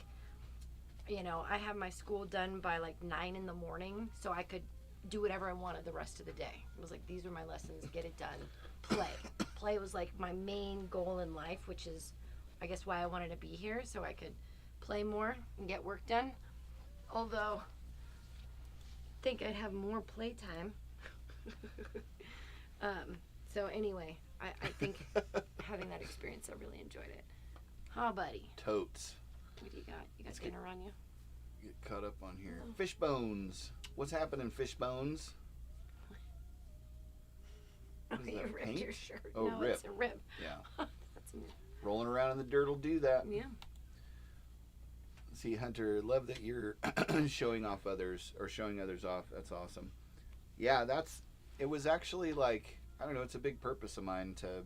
you know, I had my school done by like 9 in the morning, so I could do whatever I wanted the rest of the day. It was like, these were my lessons, get it done. Play was like my main goal in life, which is, I guess, why I wanted to be here, so I could play more and get work done. Although, I think I'd have more playtime. So anyway, I think having that experience, I really enjoyed it. Huh, buddy?
Totes.
What do you got? You got dinner on you?
get caught up on here. Fish bones. What's happening, fish bones? What is
You
that,
ripped
paint?
your shirt.
Oh,
no,
rip.
it's a rip.
Yeah.
That's me.
Rolling around in the dirt will do that.
Yeah.
See, Hunter, love that you're showing off others or showing others off. That's awesome. Yeah, it was actually like, I don't know, it's a big purpose of mine to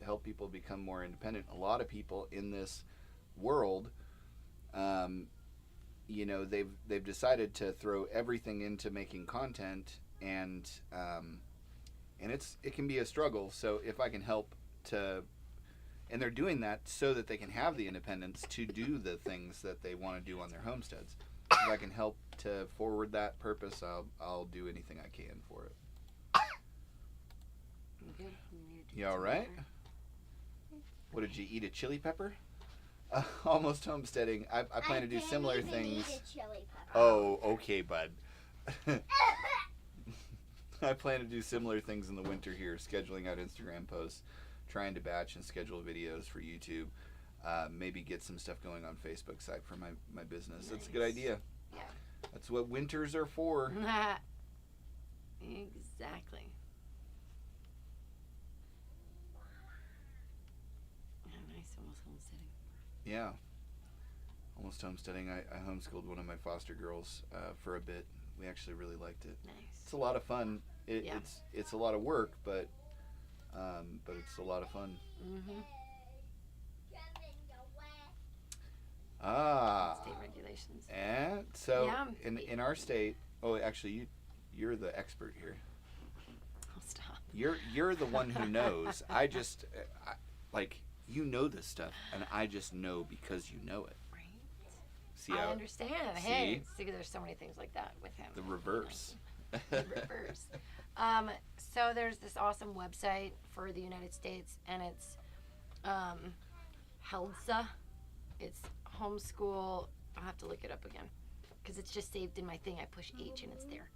help people become more independent. A lot of people in this world, you know, they've decided to throw everything into making content, and it can be a struggle. So if I can help and they're doing that so that they can have the independence to do the things that they want to do on their homesteads. If I can help to forward that purpose, I'll do anything I can for it.
Good.
You all right? What did you eat? A chili pepper? Almost homesteading. I plan to do similar things. Oh, okay, bud. I plan to do similar things in the winter here, scheduling out Instagram posts, trying to batch and schedule videos for YouTube, maybe get some stuff going on Facebook site for my business.
Nice.
That's a good idea.
Yeah.
That's what winters are for.
Exactly. Yeah, nice. Almost homesteading.
Yeah. Almost homesteading. I homeschooled one of my foster girls for a bit. We actually really liked it.
Nice.
It's a lot of fun.
Yeah.
It's a lot of work, but it's a lot of fun.
Mm-hmm.
Ah.
State regulations.
And so
Yeah.
in our state, actually you're the expert here.
Oh, stop.
You're the one who knows. You know this stuff, and I just know because you know it.
Right.
See
I
how
understand. Hey, see, there's so many things like that with him.
the reverse.
The reverse. So there's this awesome website for the United States, and it's HELDSA. It's homeschool. I'll have to look it up again because it's just saved in my thing. I push H and it's there.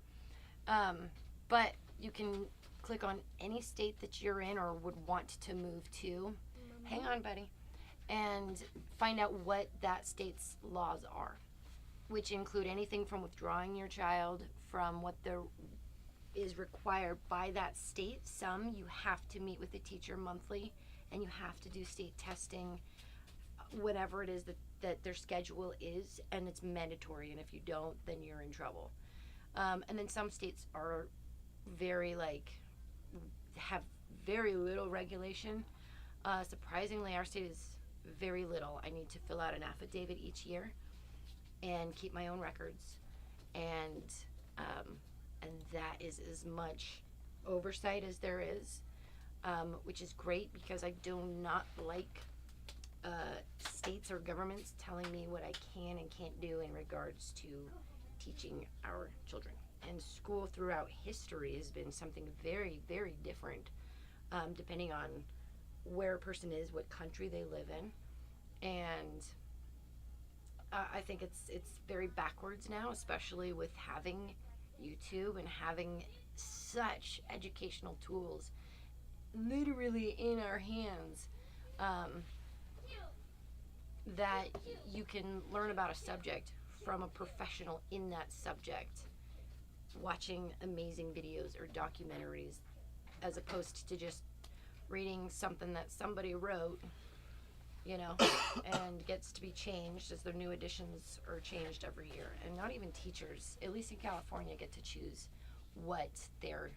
But you can click on any state that you're in or would want to move to. Hang on, buddy. And find out what that state's laws are, which include anything from withdrawing your child from what there is required by that state. Some you have to meet with the teacher monthly, and you have to do state testing, whatever it is that their schedule is, and it's mandatory, and if you don't, then you're in trouble. And then some states are have very little regulation. Surprisingly, our state is very little. I need to fill out an affidavit each year and keep my own records, and that is as much oversight as there is, which is great because I do not like states or governments telling me what I can and can't do in regards to teaching our children. And school throughout history has been something very, very different, depending on where a person is, what country they live in, and I think it's very backwards now, especially with having YouTube and having such educational tools literally in our hands, that you can learn about a subject from a professional in that subject, watching amazing videos or documentaries, as opposed to just reading something that somebody wrote, and gets to be changed as their new editions are changed every year. And not even teachers, at least in California, get to choose what they're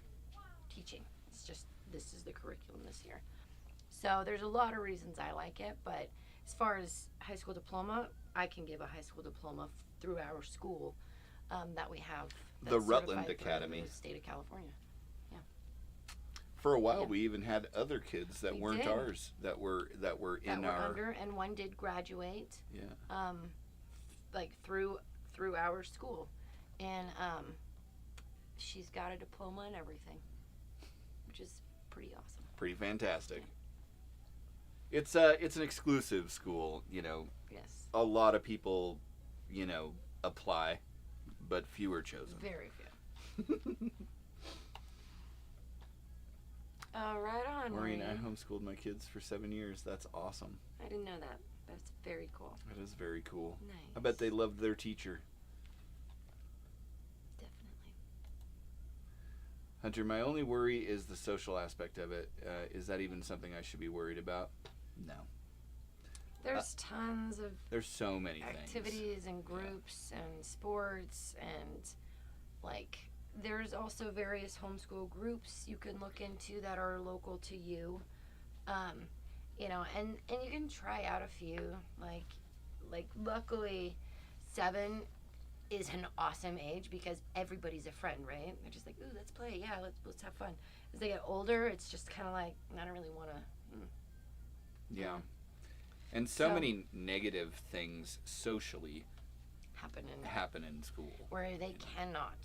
teaching. It's just, this is the curriculum this year. So there's a lot of reasons I like it, but as far as high school diploma, I can give a high school diploma through our school that we have.
The Rutland Academy.
The state of California.
For a while,
Yeah.
we even had other kids that
We
weren't
did.
ours that were in our
under, and one did graduate.
Yeah.
Through our school, and she's got a diploma and everything, which is pretty awesome.
Pretty fantastic. It's an exclusive school,
Yes.
A lot of people, apply, but few are chosen.
Very few. Right on.
Maureen, I
Maureen.
homeschooled my kids for 7 years. That's awesome.
I didn't know that. That's very cool.
That is very cool.
Nice.
I bet they loved their teacher. Hunter, my only worry is the social aspect of it. Is that even something I should be worried about? No.
There's tons of
There's so many
activities and groups and sports, and like there's also various homeschool groups you can look into that are local to you. You know, and you can try out a few. Like luckily 7 is an awesome age because everybody's a friend, right? They're just like, ooh, let's play, yeah, let's have fun. As they get older, it's just kind of like, I don't really want to.
Yeah. And so many negative things socially happen in school.
Where they cannot.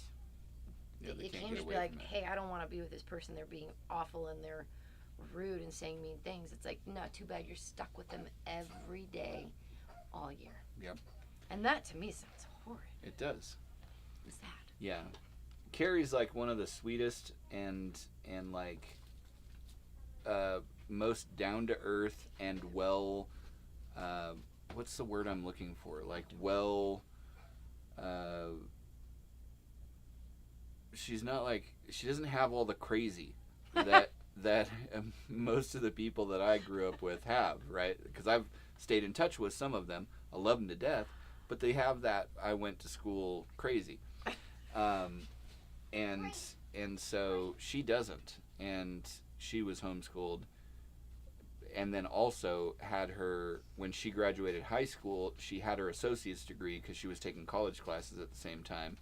Yeah,
you can't just be like, hey, I don't want to be with this person. They're being awful and they're rude and saying mean things. It's like, not too bad. You're stuck with them every day, all year.
Yep.
And that to me sounds horrid.
It does.
It's sad.
Yeah. Carrie's like one of the sweetest and like most down to earth and well. What's the word I'm looking for? Like well. She's not like, she doesn't have all the crazy that most of the people that I grew up with have, right? Because I've stayed in touch with some of them. I love them to death, but they have that I went to school crazy. And so she doesn't, and she was homeschooled, and then also had her, when she graduated high school, she had her associate's degree because she was taking college classes at the same time,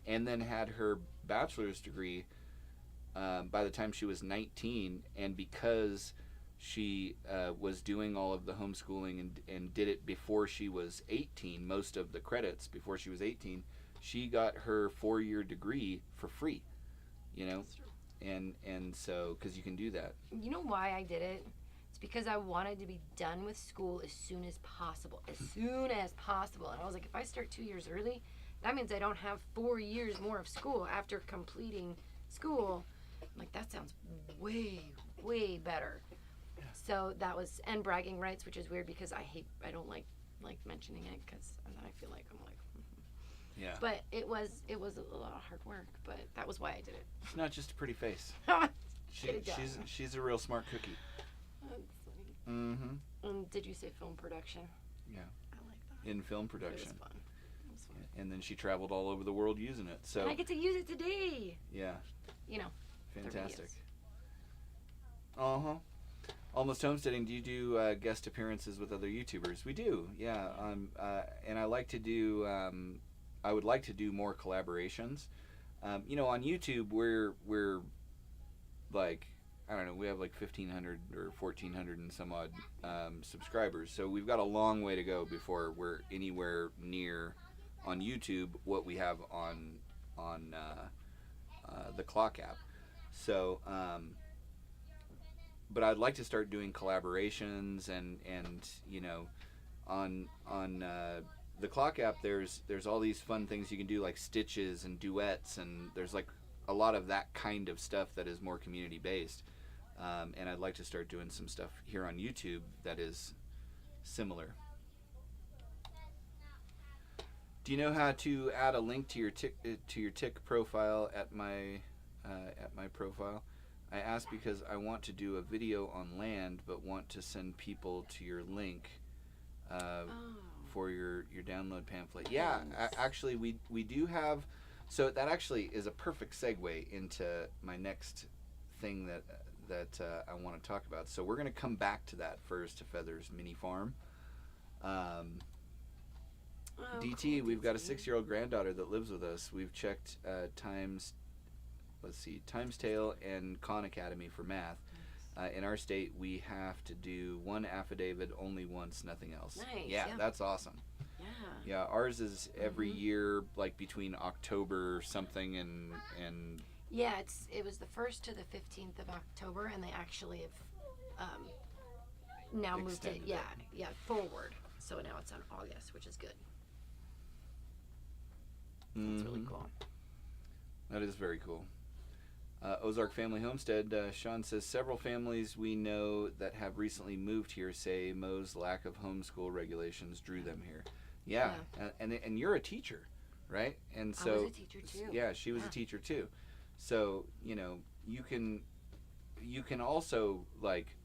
and then had her bachelor's degree by the time she was 19, and because she was doing all of the homeschooling and did it before she was 18, most of the credits before she was 18, she got her 4-year degree for free, you know, and so, because you can do that.
You know why I did it? It's because I wanted to be done with school as soon as possible. And I was like, if I start 2 years early, that means I don't have 4 years more of school after completing school. I'm like, that sounds way, way better. Yeah. So that was, and bragging rights, which is weird because I don't like mentioning it because I feel like I'm like,
yeah.
But it was a lot of hard work, but that was why I did it.
It's not just a pretty face. She's a real smart cookie.
That's funny.
Mm-hmm.
Did you say film production?
Yeah.
I like that.
In film production.
It was fun.
And then she traveled all over the world using it. So
and I get to use it today.
Yeah.
You know.
Fantastic. Almost Homesteading. Do you do guest appearances with other YouTubers? We do. Yeah. And I like to do. I would like to do more collaborations. You know, on YouTube we're like, I don't know, we have like 1,500 or 1,400 and some odd subscribers. So we've got a long way to go before we're anywhere near on YouTube what we have on the Clock app. So, but I'd like to start doing collaborations and you know, on the Clock app there's all these fun things you can do, like stitches and duets, and there's like a lot of that kind of stuff that is more community based. And I'd like to start doing some stuff here on YouTube that is similar. Do you know how to add a link to your tick profile at my profile? I ask because I want to do a video on land, but want to send people to your link for your download pamphlet. Yeah, actually we do have. So that actually is a perfect segue into my next thing that I want to talk about. So we're going to come back to that first, to Feather's mini farm. DT, we've got a 6-year-old granddaughter that lives with us. We've checked Times Tale and Khan Academy for math. In our state, we have to do one affidavit only once, nothing else.
Nice.
Yeah, that's awesome.
Yeah.
Yeah, ours is every year, like between October something and.
Yeah, it was the 1st to the 15th of October, and they actually have now moved it. Yeah, forward. So now it's on August, which is good. That's really cool.
That is very cool. Ozark Family Homestead, Sean says, several families we know that have recently moved here say Mo's lack of homeschool regulations drew them here. Yeah. And you're a teacher, right? And so
I was a teacher too.
Yeah, she was a teacher too. So, you can also like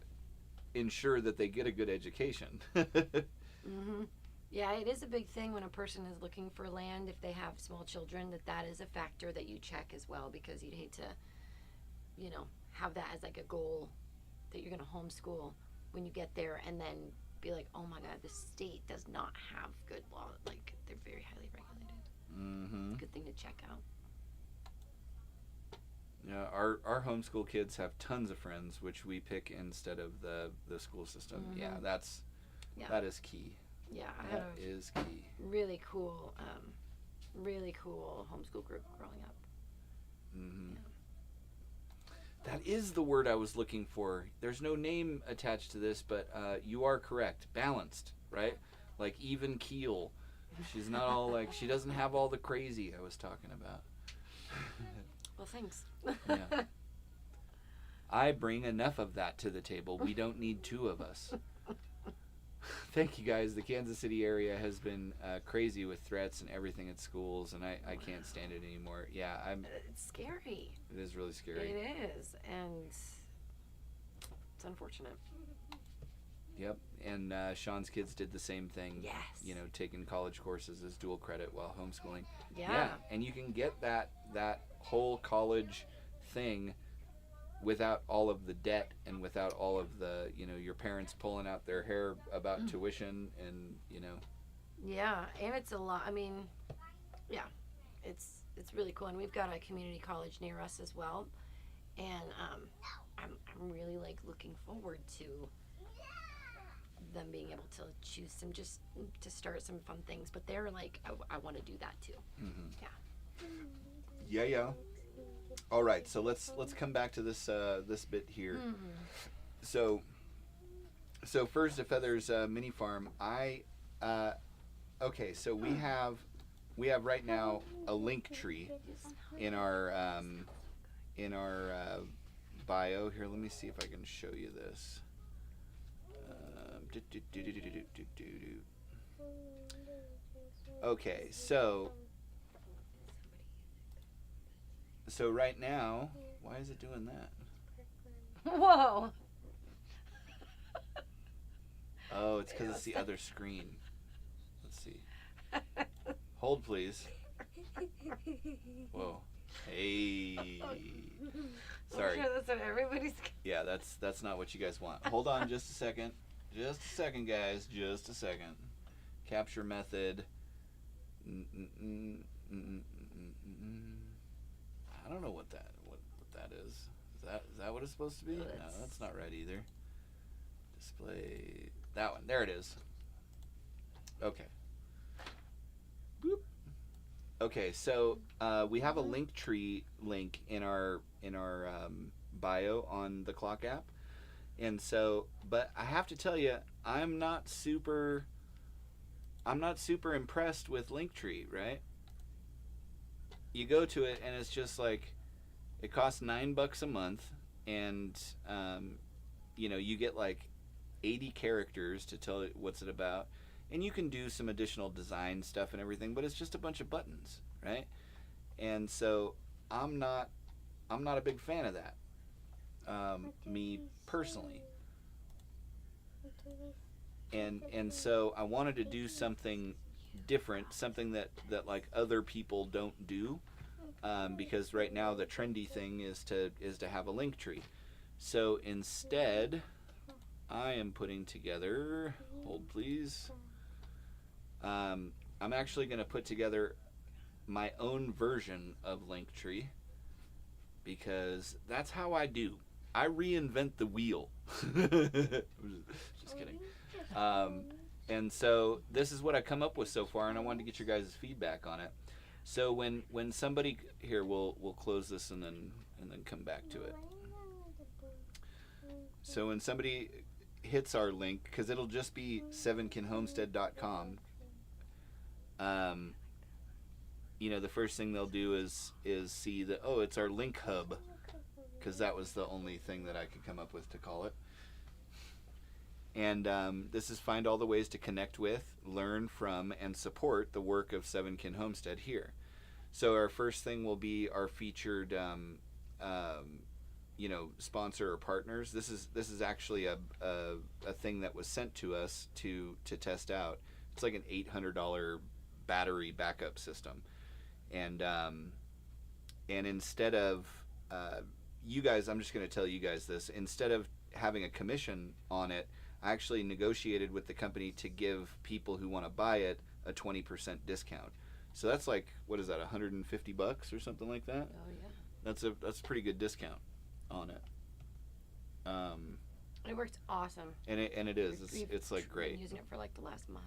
ensure that they get a good education.
Mm-hmm. Yeah, it is a big thing when a person is looking for land, if they have small children, that is a factor that you check as well, because you'd hate to, have that as like a goal that you're going to homeschool when you get there and then be like, oh my God, the state does not have good law. Like, they're very highly regulated.
Mm-hmm.
Good thing to check out.
Yeah, our homeschool kids have tons of friends, which we pick instead of the school system.
Mm-hmm.
Yeah, that is key.
Yeah, I
That
had a
is key.
really cool homeschool group growing up.
Mm-hmm.
Yeah.
That is the word I was looking for. There's no name attached to this, but you are correct. Balanced, right? Like even keel. She's not all like, she doesn't have all the crazy I was talking about.
Well, thanks.
Yeah. I bring enough of that to the table. We don't need two of us. Thank you guys. The Kansas City area has been crazy with threats and everything at schools, and I can't stand it anymore. Yeah,
It's scary.
It is really scary.
It is, and it's unfortunate.
Yep, and Sean's kids did the same thing.
Yes.
Taking college courses as dual credit while homeschooling.
Yeah.
And you can get that whole college thing without all of the debt and without all of the, your parents pulling out their hair about tuition and,
Yeah, and it's a lot. I mean, yeah, it's really cool, and we've got a community college near us as well, and I'm really like looking forward to them being able to choose some, just to start some fun things. But they're like, I want to do that too.
Mm-hmm. Yeah. All right, so let's come back to this bit here.
Mm-hmm.
So first, a Feathers mini farm. Okay, so we have right now a link tree in our bio here. Let me see if I can show you this. Okay, so right now, why is it doing that?
Whoa.
Oh, it's because it's the other screen. Let's see. Hold, please. Whoa. Hey. Sorry.
I'm sure that's what everybody's.
Yeah, that's not what you guys want. Hold on just a second. Just a second, guys. Just a second. Capture method. I don't know what that is. Is that what it's supposed to be? No, that's not right either. Display that one. There it is. Okay. Boop. Okay, so we have a link tree link in our bio on the Clock app, and so, but I have to tell you, I'm not super impressed with Linktree, right? You go to it and it's just like, it costs $9 a month, and you get like 80 characters to tell it what's it about, and you can do some additional design stuff and everything, but it's just a bunch of buttons, right? And so I'm not a big fan of that, me personally. And so I wanted to do something different, something that like other people don't do, because right now the trendy thing is to have a link tree. So instead, I am putting together, hold please, I'm actually going to put together my own version of Linktree, because that's how I do. I reinvent the wheel. Just kidding. And so this is what I come up with so far, and I wanted to get your guys' feedback on it. So when somebody here, we'll close this and then come back to it. So when somebody hits our link, because it'll just be 7kinhomestead.com, the first thing they'll do is see that, oh, it's our link hub, because that was the only thing that I could come up with to call it. And this is find all the ways to connect with, learn from, and support the work of 7 Kin Homestead here. So our first thing will be our featured, sponsor or partners. This is actually a thing that was sent to us to test out. It's like an $800 battery backup system, and instead of you guys, I'm just going to tell you guys this. Instead of having a commission on it, I actually negotiated with the company to give people who want to buy it a 20% discount. So that's like, what is that, $150 or something like that?
Oh yeah.
That's a pretty good discount on it.
It works awesome.
And it is. It's like great.
Been using it for like the last month.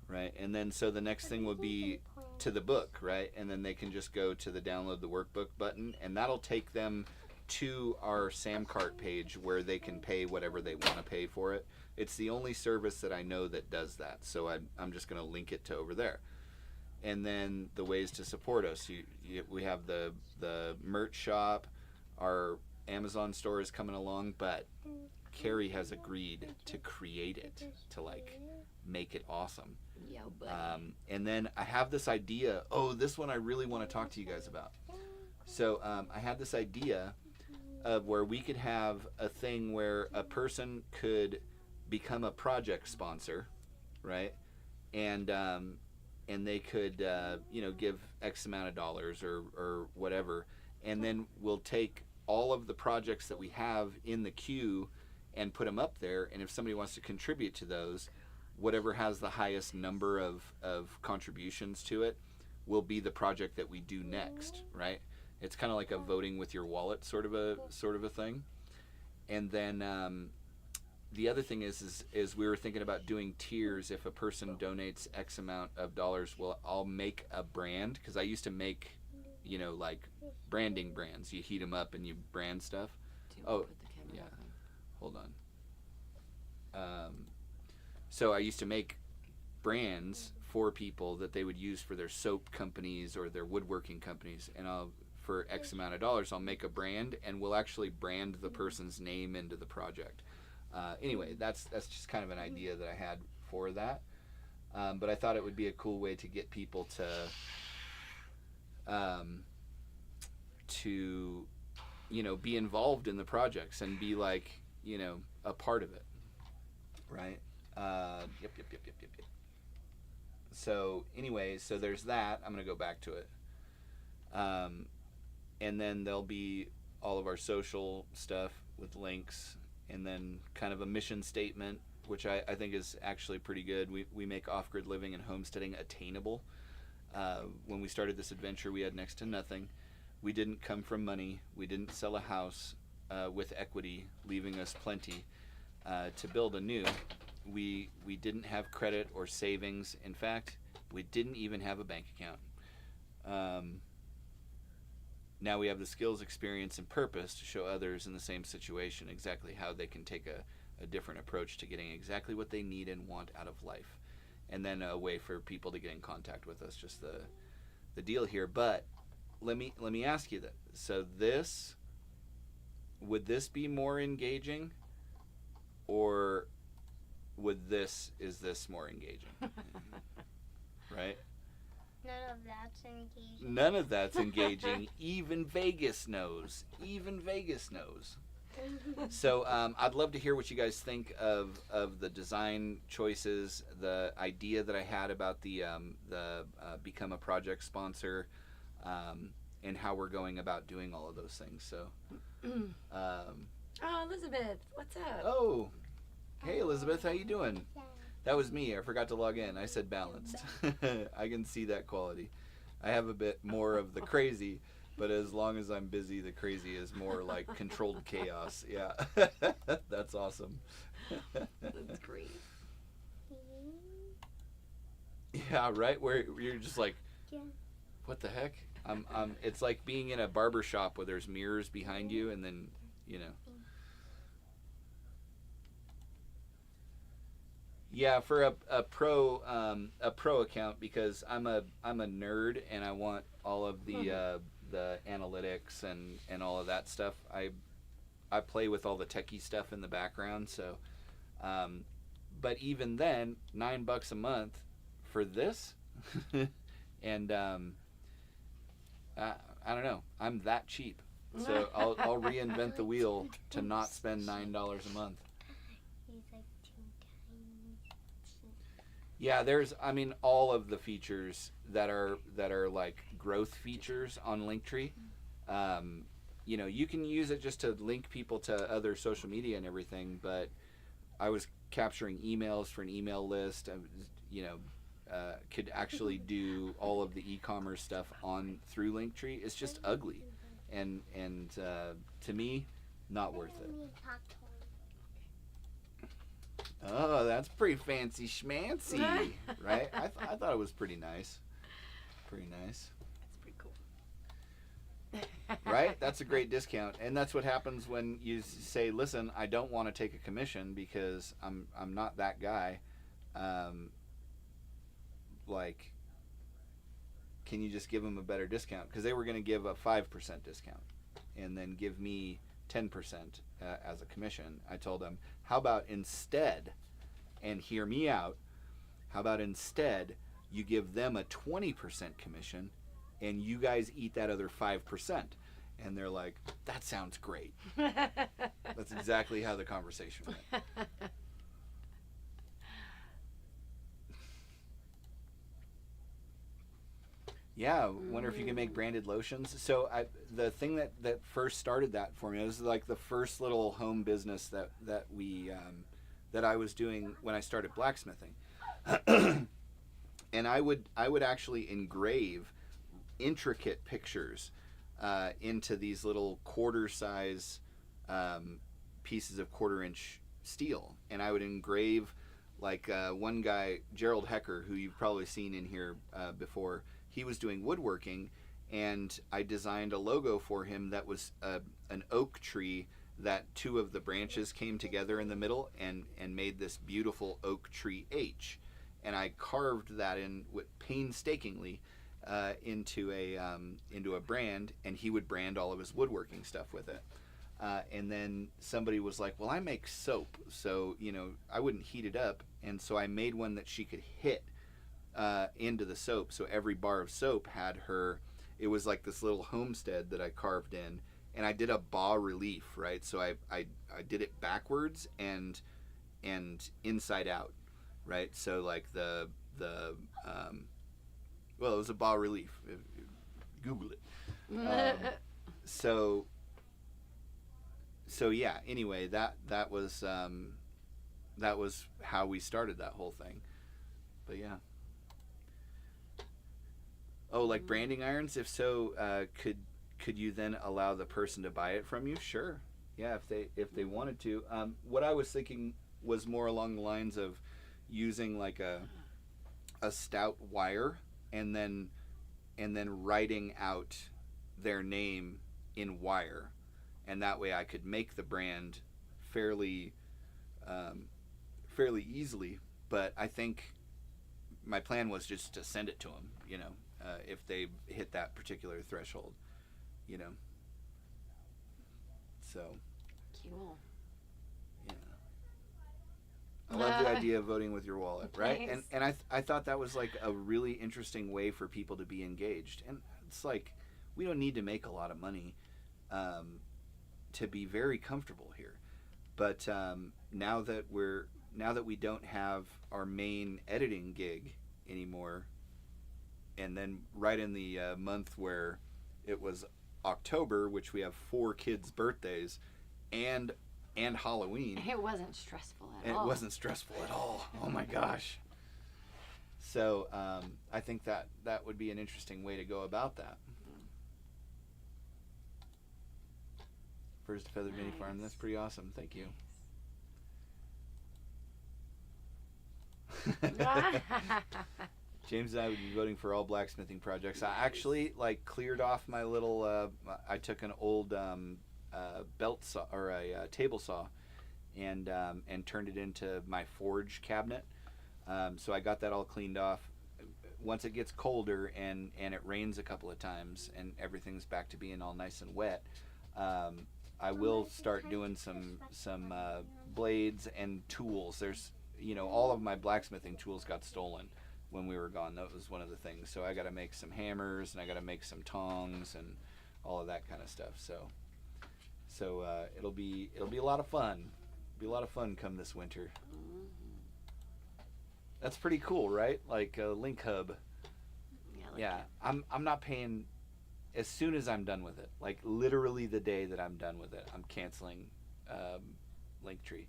Right, and then so the next thing will be to the book, right? And then they can just go to the download the workbook button, and that'll take them to our Samcart page where they can pay whatever they want to pay for it. It's the only service that I know that does that, so I'm just going to link it to over there. And then the ways to support us, we have the merch shop, our Amazon store is coming along, but Carrie has agreed to create it, to like make it awesome.
Yeah, buddy.
And then I have this idea. Oh, this one I really want to talk to you guys about. So I had this idea of where we could have a thing where a person could become a project sponsor, right? And they could give X amount of dollars or whatever, and then we'll take all of the projects that we have in the queue and put them up there, and if somebody wants to contribute to those, whatever has the highest number of contributions to it will be the project that we do next, right? It's kind of like a voting with your wallet sort of a thing. And then the other thing is we were thinking about doing tiers. If a person donates X amount of dollars, I'll make a brand, because I used to make, like branding brands. You heat them up and you brand stuff. Oh, yeah. Hold on. So I used to make brands for people that they would use for their soap companies or their woodworking companies, and for X amount of dollars, I'll make a brand, and we'll actually brand the person's name into the project. Anyway, that's just kind of an idea that I had for that. But I thought it would be a cool way to get people to be involved in the projects and be like, a part of it, right? Yep. So anyways, so there's that. I'm going to go back to it. And then there'll be all of our social stuff with links, and then kind of a mission statement, which I think is actually pretty good. We make off-grid living and homesteading attainable. When we started this adventure, we had next to nothing. We didn't come from money. We didn't sell a house with equity, leaving us plenty to build anew. We didn't have credit or savings. In fact, we didn't even have a bank account. Now we have the skills, experience, and purpose to show others in the same situation exactly how they can take a different approach to getting exactly what they need and want out of life. And then a way for people to get in contact with us, just the deal here. But let me ask you that. So would this be more engaging, or is this more engaging? Right? None of that's engaging. Even Vegas knows. So I'd love to hear what you guys think of the design choices, the idea that I had about the become a project sponsor, and how we're going about doing all of those things. So,
Oh, Elizabeth, what's up?
Oh, hey Elizabeth, how you doing? That was me. I forgot to log in. I said balanced. I can see that quality. I have a bit more of the crazy, but as long as I'm busy, the crazy is more like controlled chaos. Yeah. That's awesome.
That's great.
Yeah, right? Where you're just like, what the heck? It's like being in a barber shop where there's mirrors behind you, and then, Yeah, for a pro account, because I'm a nerd and I want all of the analytics and all of that stuff. I play with all the techie stuff in the background. So, but even then, $9 a month for this, and I don't know. I'm that cheap. So I'll reinvent the wheel to not spend $9 a month.
He's like too tiny.
Yeah, there's, I mean, all of the features that are like growth features on Linktree. You know, you can use it just to link people to other social media and everything, but I was capturing emails for an email list. I was, you know, could actually do all of the e-commerce stuff through Linktree. It's just ugly, and to me, not worth it. Oh, that's pretty fancy schmancy, right? I thought it was pretty nice. Pretty nice.
That's pretty cool.
Right? That's a great discount. And that's what happens when you say, listen, I don't want to take a commission because I'm not that guy. Like, can you just give them a better discount? Because they were going to give a 5% discount and then give me 10% as a commission. I told them, how about instead, and hear me out, how about instead you give them a 20% commission and you guys eat that other 5%? And they're like, that sounds great. That's exactly how the conversation went. Yeah, wonder if you can make branded lotions. So the thing that first started that for me, it was like the first little home business that we that I was doing when I started blacksmithing. And I would actually engrave intricate pictures into these little quarter size pieces of 1/4 inch steel, and I would engrave like one guy, Gerald Hecker, who you've probably seen in here before. He was doing woodworking, and I designed a logo for him that was an oak tree that 2 of the branches came together in the middle and made this beautiful oak tree H. And I carved that in painstakingly into a brand, and he would brand all of his woodworking stuff with it. And then somebody was like, well, I make soap, so, you know, I wouldn't heat it up. And so I made one that she could hit into the soap. So every bar of soap had it was like this little homestead that I carved in, and I did a bas relief, right? So I did it backwards and inside out, right? So like well, it was a bas relief. Google it. So yeah, anyway, that was how we started that whole thing. But yeah. Oh, like branding irons? If so, could you then allow the person to buy it from you? Sure. Yeah, if they wanted to. What I was thinking was more along the lines of using like a stout wire and then writing out their name in wire, and that way I could make the brand fairly easily. But I think my plan was just to send it to them, you know. If they hit that particular threshold, you know. So.
Cool.
Yeah. I love the idea of voting with your wallet, right?
Nice.
And I thought that was like a really interesting way for people to be engaged. And it's like, we don't need to make a lot of money to be very comfortable here. But now that we don't have our main editing gig anymore, and then right in the month where it was October, which we have 4 kids' birthdays, and Halloween.
It wasn't stressful at all.
It wasn't stressful at all. Oh my gosh. So I think that would be an interesting way to go about that. First Feathered Mini Farm. That's pretty awesome. Thank you. James and I would be voting for all blacksmithing projects. I actually cleared off my little. I took an old belt saw or a table saw, and turned it into my forge cabinet. So I got that all cleaned off. Once it gets colder and it rains a couple of times and everything's back to being all nice and wet, I will start doing some blades and tools. There's all of my blacksmithing tools got stolen. when we were gone. That was one of the things. So I got to make some hammers, and I got to make some tongs, and all of that kind of stuff. So it'll be a lot of fun. Be a lot of fun come this winter. That's pretty cool, right? Like a link hub. Yeah, I'm not paying as soon as I'm done with it. Like literally the day that I'm done with it, I'm canceling Linktree.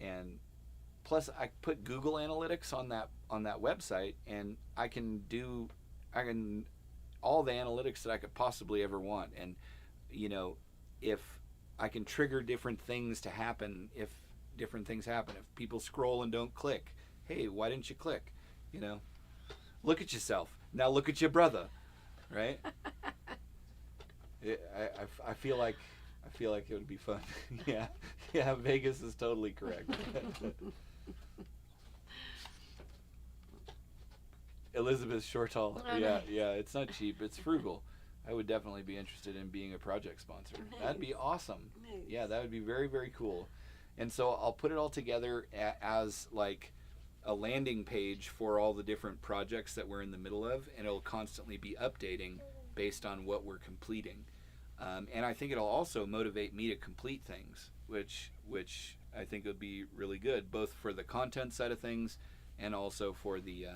And plus, I put Google Analytics on that website, and I can all the analytics that I could possibly ever want. And if I can trigger different things to happen, if different things happen, if people scroll and don't click, hey, why didn't you click? Look at yourself. Now look at your brother, right? I feel like it would be fun. Yeah, Vegas is totally correct. Elizabeth Shortall. Yeah, it's not cheap. It's frugal. I would definitely be interested in being a project sponsor.
Nice.
That'd be awesome.
Nice.
Yeah, that would be very, very cool. And so I'll put it all together as like a landing page for all the different projects that we're in the middle of, and it'll constantly be updating based on what we're completing. And I think it'll also motivate me to complete things, which I think would be really good, both for the content side of things and also for the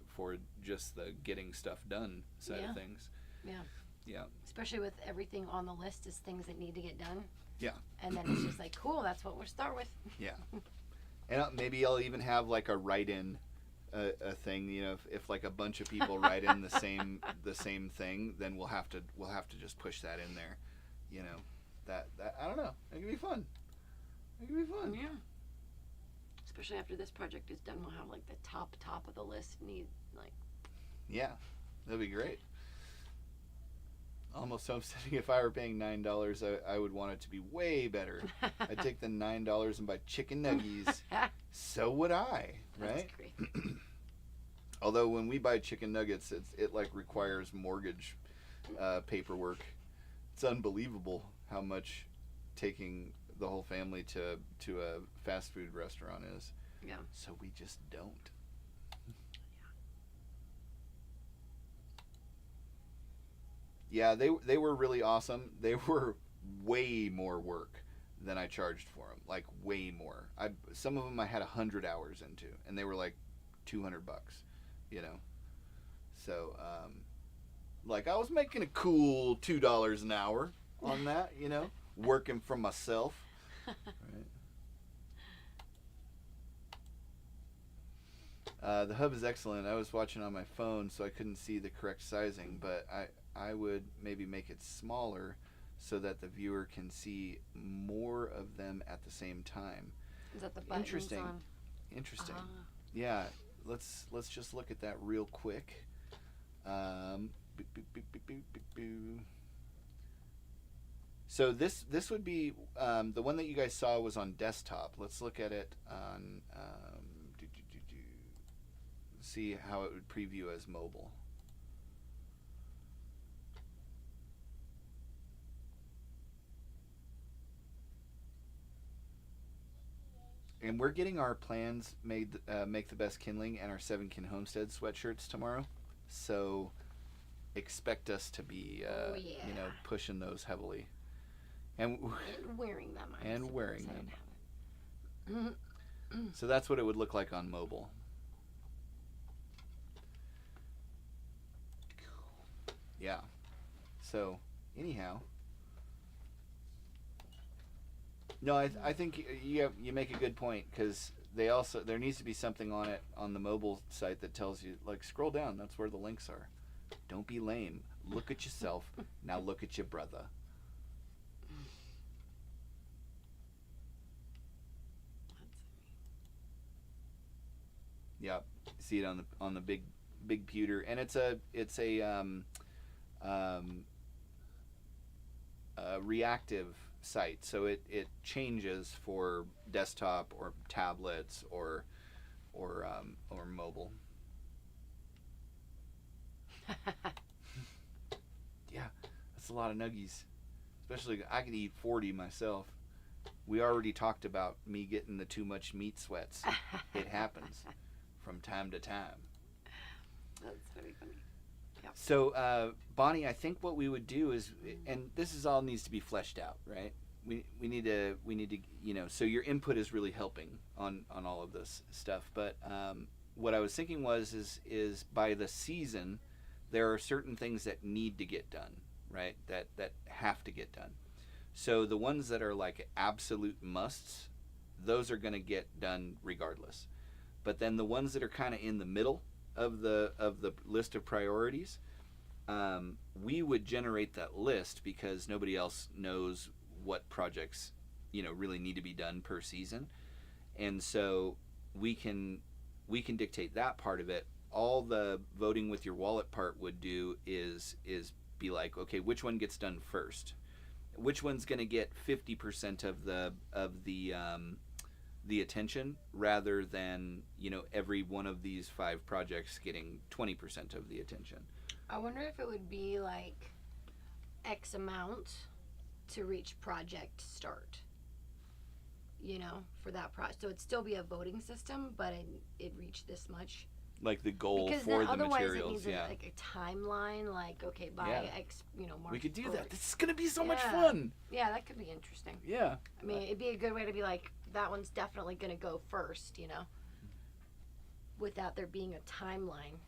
for just the getting stuff done side of things. Yeah.
Especially with everything on the list is things that need to get done.
Yeah.
And then it's just like, cool, that's what we'll start with.
Yeah. And maybe I'll even have like a write-in a thing. If like a bunch of people write in the same thing, then we'll have to just push that in there. That I don't know. It could be fun.
Yeah. Especially after this project is done, we'll have like the top of the list need like.
Yeah, that'd be great. Almost homesteading. If I were paying $9, I would want it to be way better. I'd take the $9 and buy chicken nuggies. So would I, right?
That's great.
Although when we buy chicken nuggets, it like requires mortgage paperwork. It's unbelievable how much taking the whole family to a fast food restaurant is.
Yeah.
So we just don't. Yeah, they were really awesome. They were way more work than I charged for them. Like way more. Some of them I had 100 hours into, and they were like $200. So like I was making a cool $2 an hour on that. Working for myself. Right. The hub is excellent. I was watching on my phone, so I couldn't see the correct sizing, but I would maybe make it smaller so that the viewer can see more of them at the same time.
Is that the buttons
Interesting.
on?
Interesting. Yeah, let's just look at that real quick. So this would be the one that you guys saw was on desktop. Let's look at it on see how it would preview as mobile. And we're getting our plans made, make the best kindling, and our 7 Kin Homestead sweatshirts tomorrow. So expect us to be, pushing those heavily, and
wearing them.
So that's what it would look like on mobile. Yeah. So anyhow. No, I think you make a good point, because there needs to be something on it on the mobile site that tells you, like, scroll down, that's where the links are. Don't be lame. Look at yourself. Now look at your brother. Yep. See it on the big pewter, and it's a reactive site, so it changes for desktop or tablets or mobile. Yeah, that's a lot of nuggies. Especially, I could eat 40 myself. We already talked about me getting the too much meat sweats. It happens. from time to time.
That's very funny. Yeah.
So, Bonnie, I think what we would do is, and this is all needs to be fleshed out, right? We need to, so your input is really helping on all of this stuff. But what I was thinking is by the season, there are certain things that need to get done, right? That have to get done. So the ones that are like absolute musts, those are going to get done regardless. But then the ones that are kind of in the middle of the list of priorities, we would generate that list because nobody else knows what projects really need to be done per season, and so we can dictate that part of it. All the voting with your wallet part would do is be like, okay, which one gets done first? Which one's going to get 50% of the attention, rather than every one of these 5 projects getting 20% of the attention.
I wonder if it would be like X amount to reach project start. For that project, so it'd still be a voting system, but it reached this much.
Like the goal
because
for
then
the
otherwise
materials,
it needs like a timeline. Like, okay, by X, March.
We could do
1st.
that. This is gonna be so much fun.
Yeah, that could be interesting.
Yeah.
I mean, it'd be a good way to be like, that one's definitely gonna go first, without there being a timeline.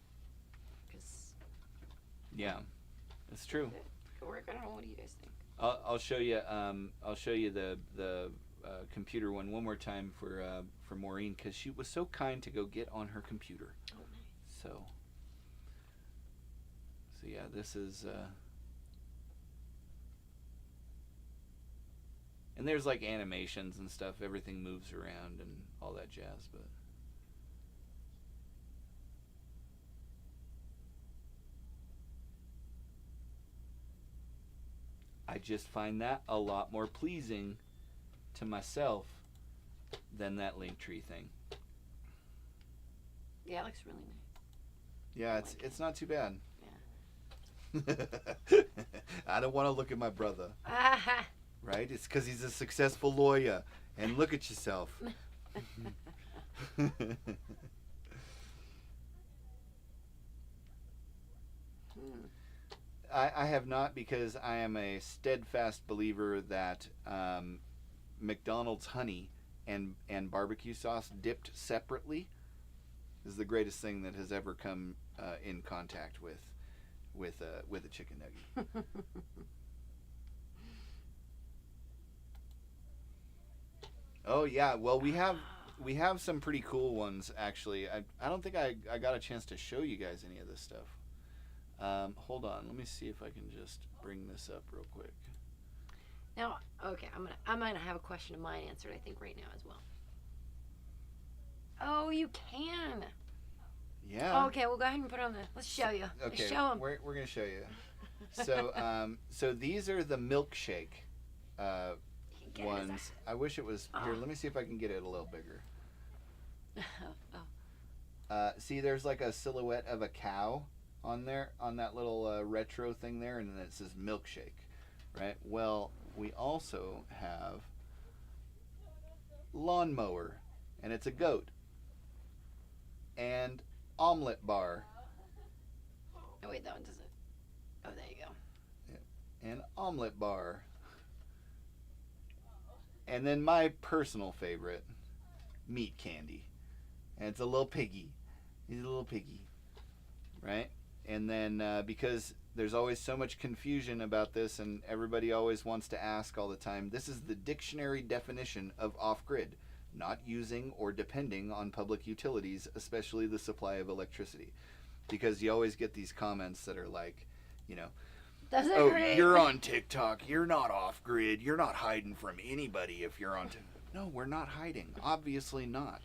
Because
yeah, that's true.
it could work. I don't know. What do you guys think?
I'll show you. I'll show you the computer one more time for Maureen, because she was so kind to go get on her computer.
Oh, nice.
So yeah, this is. And there's like animations and stuff. Everything moves around and all that jazz, but. I just find that a lot more pleasing to myself than that Linktree thing.
Yeah, it looks really nice.
Yeah, it's not too bad.
Yeah.
I don't want to look at my brother,
Ah.
right? It's because he's a successful lawyer. And look at yourself. I have not, because I am a steadfast believer that McDonald's honey and barbecue sauce dipped separately is the greatest thing that has ever come in contact with a chicken nugget. Oh yeah, well we have some pretty cool ones actually. I don't think I got a chance to show you guys any of this stuff. Hold on, let me see if I can just bring this up real quick.
Now, okay, I'm gonna have a question of mine answered, I think, right now as well. Oh, you can.
Yeah.
Okay, we'll go ahead and put it on the. Let's show you.
Okay,
Let's show them.
we're gonna show you. So these are the milkshake ones. I wish it was here. Let me see if I can get it a little bigger. See, there's like a silhouette of a cow on there, on that little retro thing there, and then it says milkshake, right? Well, we also have lawnmower, and it's a goat, and omelet bar.
Oh wait, that one doesn't. Oh, there you go.
Yeah. And omelet bar. And then my personal favorite, meat candy. And it's a little piggy. He's a little piggy. Right? And then because there's always so much confusion about this, and everybody always wants to ask all the time, this is the dictionary definition of off-grid. Not using or depending on public utilities, especially the supply of electricity. Because you always get these comments that are like,
Doesn't
oh,
agree.
you're on TikTok. You're not off-grid. You're not hiding from anybody if you're on TikTok. No, we're not hiding. Obviously not.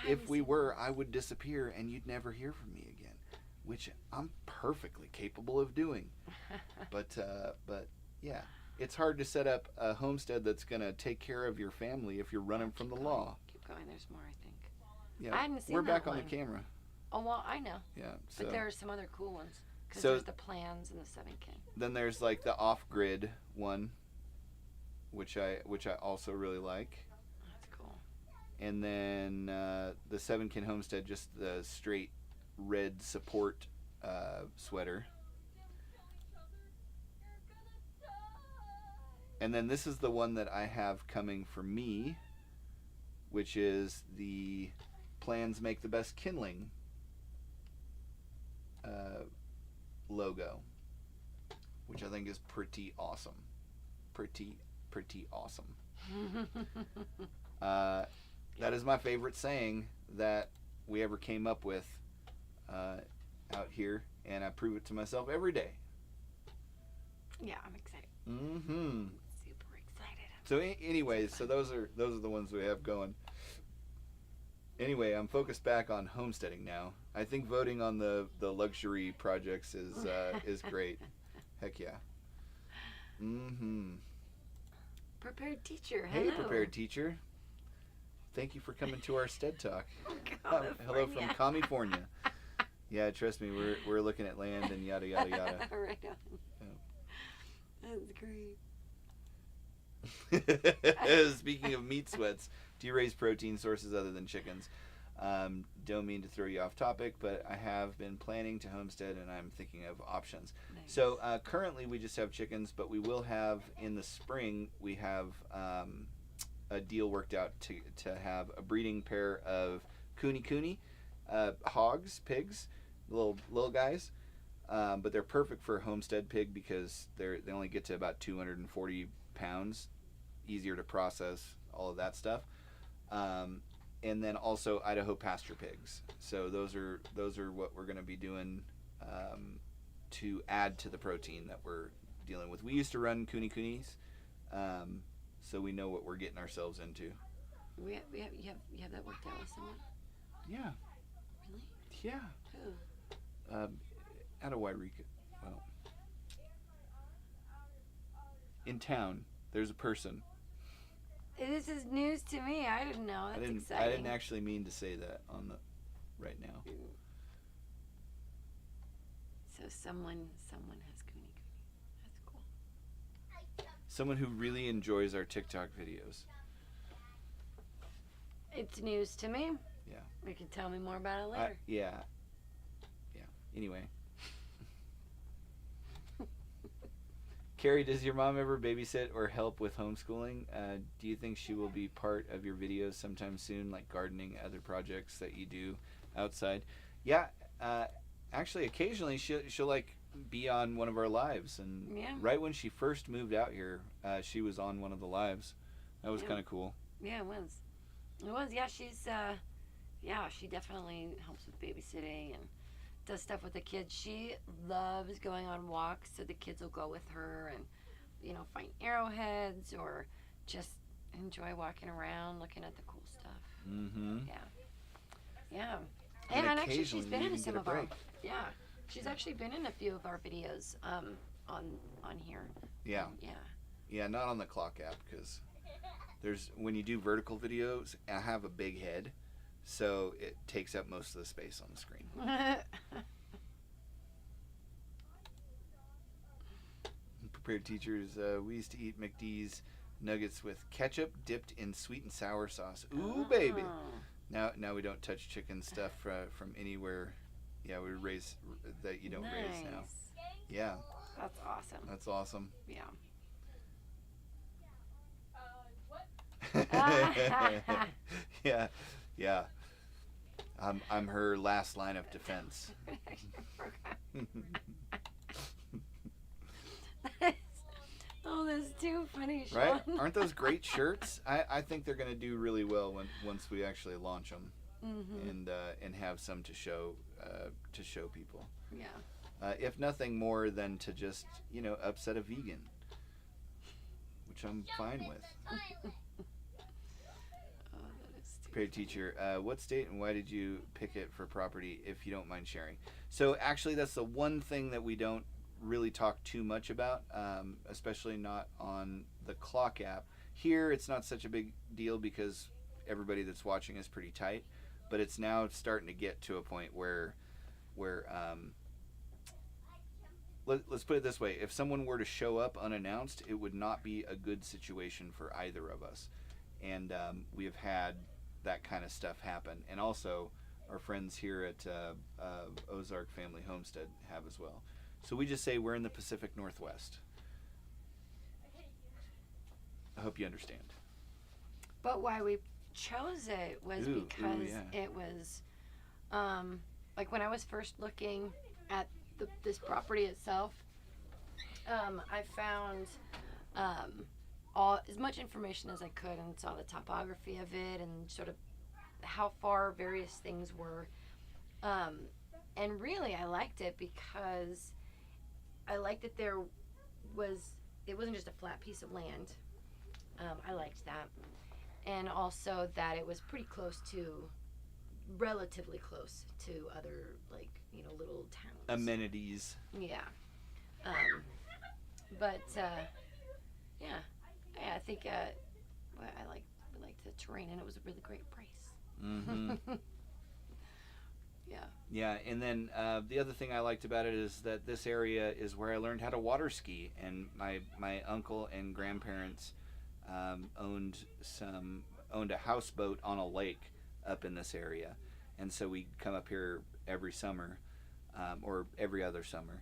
If we were, I would disappear and you'd never hear from me again, which I'm perfectly capable of doing. But yeah, it's hard to set up a homestead that's going to take care of your family if you're running from the law.
Keep going. There's more, I think.
Yeah,
I hadn't seen
we're
that
back on
one.
the camera.
Oh, well, I know.
Yeah, so
But there are some other cool ones. Because
So-
there's the plans and the 7K.
then there's like the off-grid one, which I also really like.
That's cool.
And then the 7 Kin Homestead, just the straight red support sweater. And then this is the one that I have coming for me, which is the Plans Make the Best Kindling logo, which I think is pretty awesome. Pretty awesome. That is my favorite saying that we ever came up with out here, and I prove it to myself every day.
Yeah, I'm excited.
Mm-hmm.
Super excited.
So anyways, so those are the ones we have going. Anyway, I'm focused back on homesteading now. I think voting on the luxury projects is great. Heck yeah. Mm-hmm.
Prepared teacher.
Hey,
Hello.
prepared teacher. Thank you for coming to our STEAD talk. Hello from
California.
California. Yeah, trust me, we're looking at land and yada yada yada.
Right on.
Yeah.
That's great.
Speaking of meat sweats, do you raise protein sources other than chickens? Don't mean to throw you off topic, but I have been planning to homestead and I'm thinking of options.
Nice.
So currently we just have chickens, but we will have in the spring, we have a deal worked out to have a breeding pair of kuni hogs, pigs, little guys. But they're perfect for a homestead pig because they only get to about 240 pounds, easier to process, all of that stuff. And then also Idaho pasture pigs. So those are what we're going to be doing to add to the protein that we're dealing with. We used to run kunis, so we know what we're getting ourselves into.
You have that worked out with someone?
Yeah.
Really?
Yeah.
Who?
Out of Wairika. Well, in town, there's a person.
This is news to me. I didn't know. That's exciting.
I didn't actually mean to say that on the right now.
So someone has kuni. That's cool.
Someone who really enjoys our TikTok videos.
It's news to me.
Yeah.
You can tell me more about it later.
Yeah. Anyway. Carrie, does your mom ever babysit or help with homeschooling? Do you think she will be part of your videos sometime soon, like gardening, other projects that you do outside? Yeah, actually, occasionally she'll like be on one of our lives, and
Yeah.
right when she first moved out here, she was on one of the lives. That was
Yeah.
kind of cool.
Yeah, it was. Yeah, she's she definitely helps with babysitting and does stuff with the kids. She loves going on walks, so the kids will go with her and, find arrowheads or just enjoy walking around, looking at the cool stuff.
Mm-hmm.
Yeah. And actually, she's
occasionally
been
you
in
even
some
get a
of our.
break.
Yeah, she's actually been in a few of our videos on here.
Yeah.
Yeah.
Yeah, not on the clock app because when you do vertical videos, I have a big head, so it takes up most of the space on the screen. Prepared teachers, we used to eat McD's nuggets with ketchup dipped in sweet and sour sauce. Ooh, baby!
Oh.
Now we don't touch chicken stuff from anywhere. Yeah, we raise that you don't raise now.
Nice.
Yeah,
That's awesome.
that's awesome.
Yeah.
yeah. I'm her last line of defense.
Oh, that's too funny, Sean.
Right? Aren't those great shirts? I think they're gonna do really well once we actually launch them, and have some to show people.
Yeah.
If nothing more than to just upset a vegan, which I'm fine with.
Oh, that is too
Prepared teacher, what state and why did you pick it for property, if you don't mind sharing? So actually, that's the one thing that we don't really talk too much about, especially not on the clock app. Here, it's not such a big deal because everybody that's watching is pretty tight, but it's now starting to get to a point where let's put it this way: if someone were to show up unannounced, it would not be a good situation for either of us. And we have had that kind of stuff happen. And also our friends here at Ozark Family Homestead have as well. So we just say we're in the Pacific Northwest. I hope you understand.
But why we chose it was because it was, like when I was first looking at this property itself, I found as much information as I could and saw the topography of it and sort of how far various things were. And really I liked it because I liked that it wasn't just a flat piece of land. I liked that. And also that it was pretty relatively close to other, like, you know, little towns.
Amenities.
Yeah. Yeah, I think I liked the terrain, and it was a really great price.
Mm-hmm.
Yeah.
Yeah, and then the other thing I liked about it is that this area is where I learned how to water ski, and my uncle and grandparents owned a houseboat on a lake up in this area, and so we come up here every summer, or every other summer,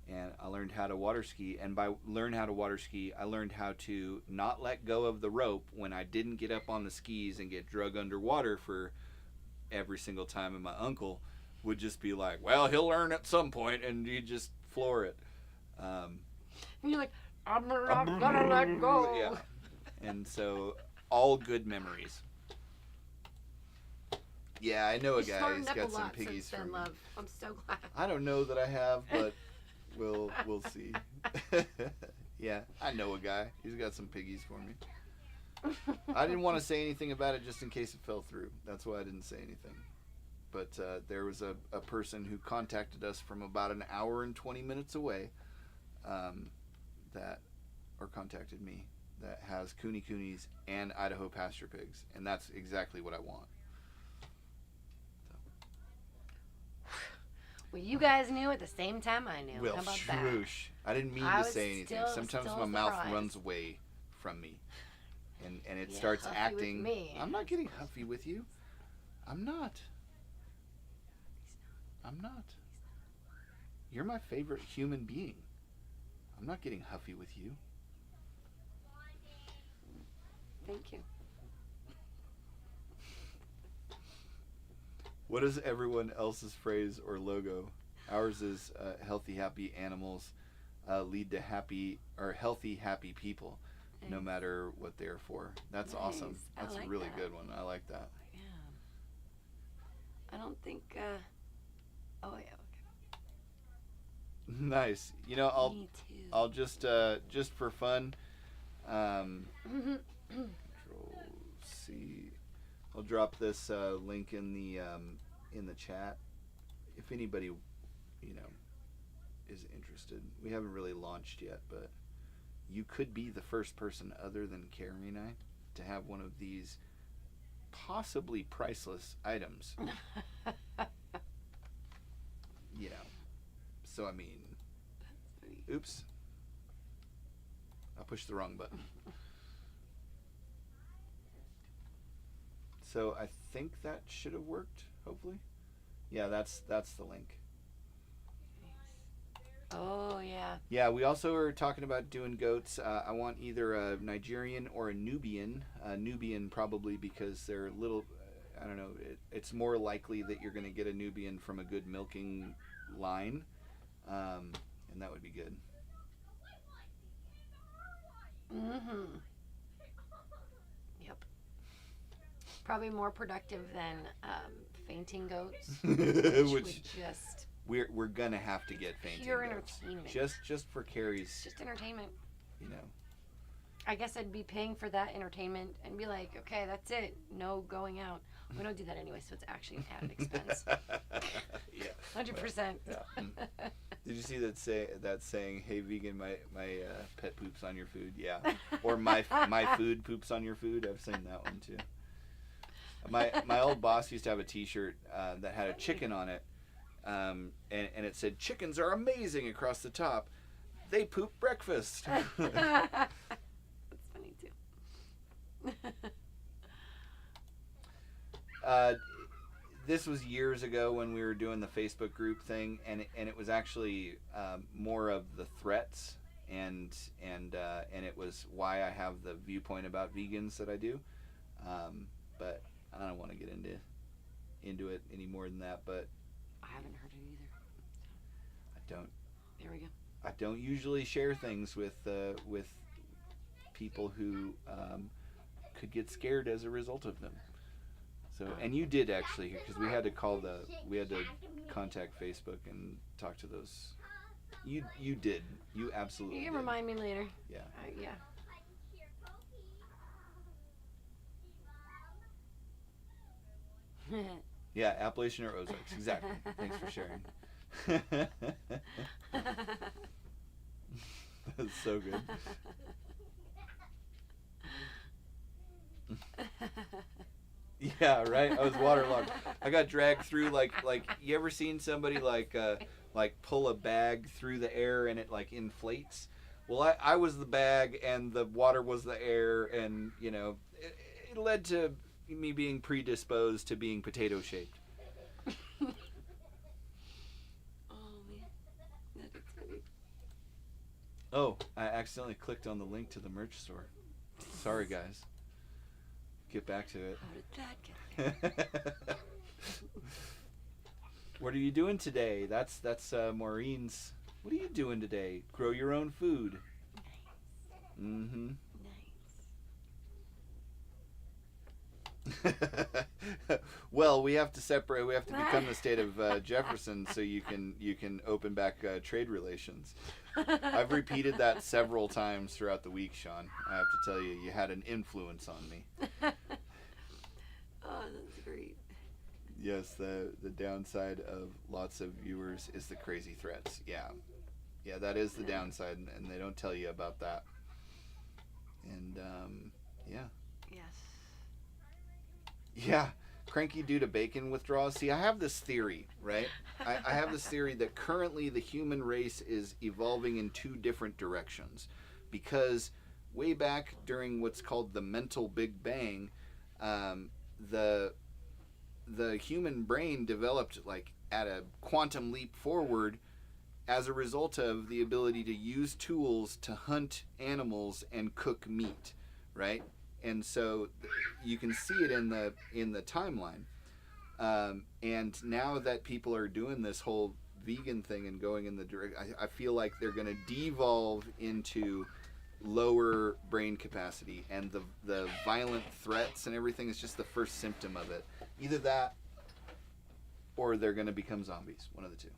and I learned how to water ski. And by learn how to water ski, I learned how to not let go of the rope when I didn't get up on the skis and get drug underwater for every single time. And my uncle would just be like, well, he'll learn at some point, and he'd just floor it.
And you're like, I'm not gonna let go.
Yeah. And so, all good memories. Yeah, I know a guy who's got some piggies from me.
Love. I'm so glad.
I don't know that I have, but we'll see. Yeah, I know a guy. He's got some piggies for me. I didn't want to say anything about it just in case it fell through. That's why I didn't say anything. But there was a person who contacted us from about an hour and 20 minutes away contacted me that has coonies and Idaho pasture pigs, and that's exactly what I want.
Well, you guys knew at the same time I knew.
Well,
how about
swoosh.
that?
I didn't mean to say anything. Sometimes my mouth
surprised.
runs away from me, and it
Yeah,
starts
huffy
acting.
with me.
I'm not getting huffy with you. I'm not. You're my favorite human being. I'm not getting huffy with you.
Thank you.
What is everyone else's phrase or logo? Ours is healthy, happy animals lead to healthy, happy people, no
Nice.
matter what they're for. That's
Nice.
awesome.
I
That's
like
a really
that.
good one. I like that.
Yeah. I don't think. Oh yeah.
Nice. You know,
Me too.
I'll just for fun, Control C. I'll drop this link in the chat. If anybody, is interested. We haven't really launched yet, but you could be the first person other than Carrie and I to have one of these possibly priceless items. So I mean, oops, I pushed the wrong button. So I think that should have worked, hopefully. Yeah, that's the link.
Oh yeah.
Yeah, we also are talking about doing goats. I want either a Nigerian or a Nubian. Nubian probably because they're little, I don't know, it's more likely that you're going to get a Nubian from a good milking line. And that would be good.
Mm-hmm. Yep. Probably more productive than fainting goats, which would just
we're gonna have to get fainting
pure
goats.
entertainment.
Just for Carrie's.
Just entertainment.
You know.
I guess I'd be paying for that entertainment and be like, okay, that's it. No going out. We don't do that anyway, so it's actually an added expense.
Yeah.
100%.
Yeah. Did you see that saying, "Hey vegan, my pet poops on your food"? Yeah. Or my food poops on your food. I've seen that one too. My old boss used to have a T-shirt that had a chicken on it, and it said, "Chickens are amazing" across the top. They poop breakfast.
That's funny too.
this was years ago when we were doing the Facebook group thing, and it was actually more of the threats, and it was why I have the viewpoint about vegans that I do. But I don't want to get into it any more than that. But
I haven't heard it either.
I don't.
There we go.
I don't usually share things with people who could get scared as a result of them. So, and you did actually, because we had to contact Facebook and talk to those. You did. You absolutely.
You can
did.
remind me later.
Yeah.
Yeah.
Yeah, Appalachian or Ozarks. Exactly. Thanks for sharing. That's so good. Yeah, right. I was waterlogged. I got dragged through like you ever seen somebody like pull a bag through the air and it like inflates? Well, I was the bag and the water was the air, and you know it led to me being predisposed to being potato shaped.
Oh man, that is funny.
Oh, I accidentally clicked on the link to the merch store. Sorry, guys. Get back to it.
How did that get?
What are you doing today? That's Maureen's. What are you doing today? Grow your own food.
Nice.
Mm-hmm.
Nice.
Well, we have to separate. We have to become the state of Jefferson so you can open back trade relations. I've repeated that several times throughout the week, Sean. I have to tell you, you had an influence on me.
Oh, that's great.
Yes, the downside of lots of viewers is the crazy threats. Yeah, that is the downside, and they don't tell you about that. And yeah.
Yes.
Yeah, cranky due to bacon withdrawals. See, I have this theory, right? I have this theory that currently the human race is evolving in two different directions, because way back during what's called the mental Big Bang, the human brain developed like at a quantum leap forward as a result of the ability to use tools to hunt animals and cook meat, right? And so you can see it in the timeline. And now that people are doing this whole vegan thing and going in the direction, I feel like they're going to devolve into lower brain capacity, and the violent threats and everything is just the first symptom of it. Either that, or they're going to become zombies. One of the two.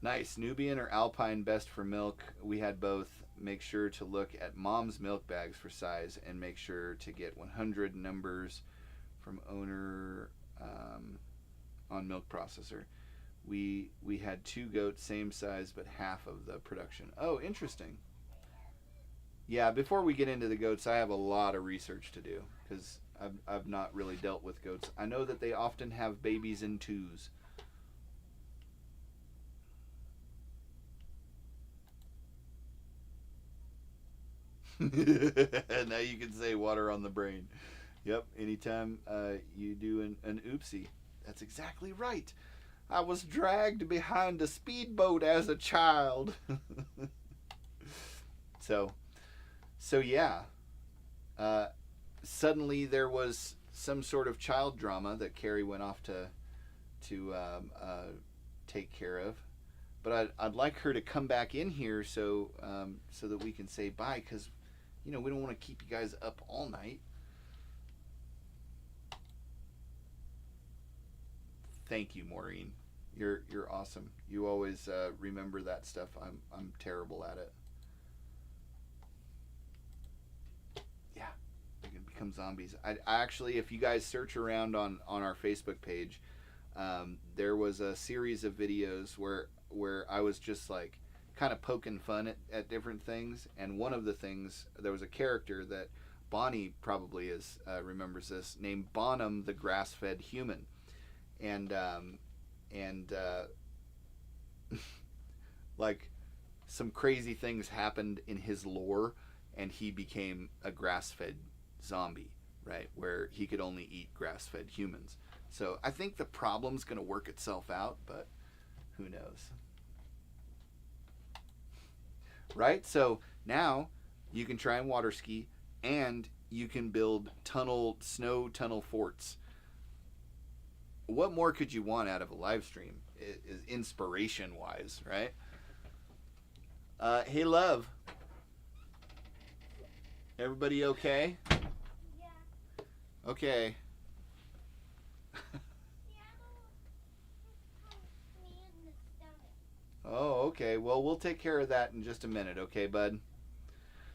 Nice. Nubian or Alpine best for milk? We had both. Make sure to look at mom's milk bags for size, and make sure to get 100 numbers from owner on milk processor. We had 2 goats, same size, but half of the production. Oh, interesting. Yeah, before we get into the goats, I have a lot of research to do, because I've not really dealt with goats. I know that they often have babies in 2s. Now you can say water on the brain. Yep, anytime you do an oopsie. That's exactly right. I was dragged behind a speedboat as a child. So yeah. Suddenly there was some sort of child drama that Carrie went off to take care of. But I'd like her to come back in here so that we can say bye, because we don't want to keep you guys up all night. Thank you, Maureen. You're awesome. You always remember that stuff. I'm terrible at it. Yeah, we can become zombies. I actually, if you guys search around on our Facebook page, there was a series of videos where I was just like kind of poking fun at different things, and one of the things, there was a character that Bonnie probably remembers this, named Bonham the grass-fed human, and like some crazy things happened in his lore, and he became a grass-fed zombie, right? Where he could only eat grass-fed humans. So I think the problem's going to work itself out, but who knows? Right? So now you can try and water ski, and you can build snow tunnel forts. What more could you want out of a live stream? Is inspiration-wise, right? Hey, love. Everybody okay?
Yeah.
Okay.
Me in the stomach.
Oh, okay. Well, we'll take care of that in just a minute, okay, bud?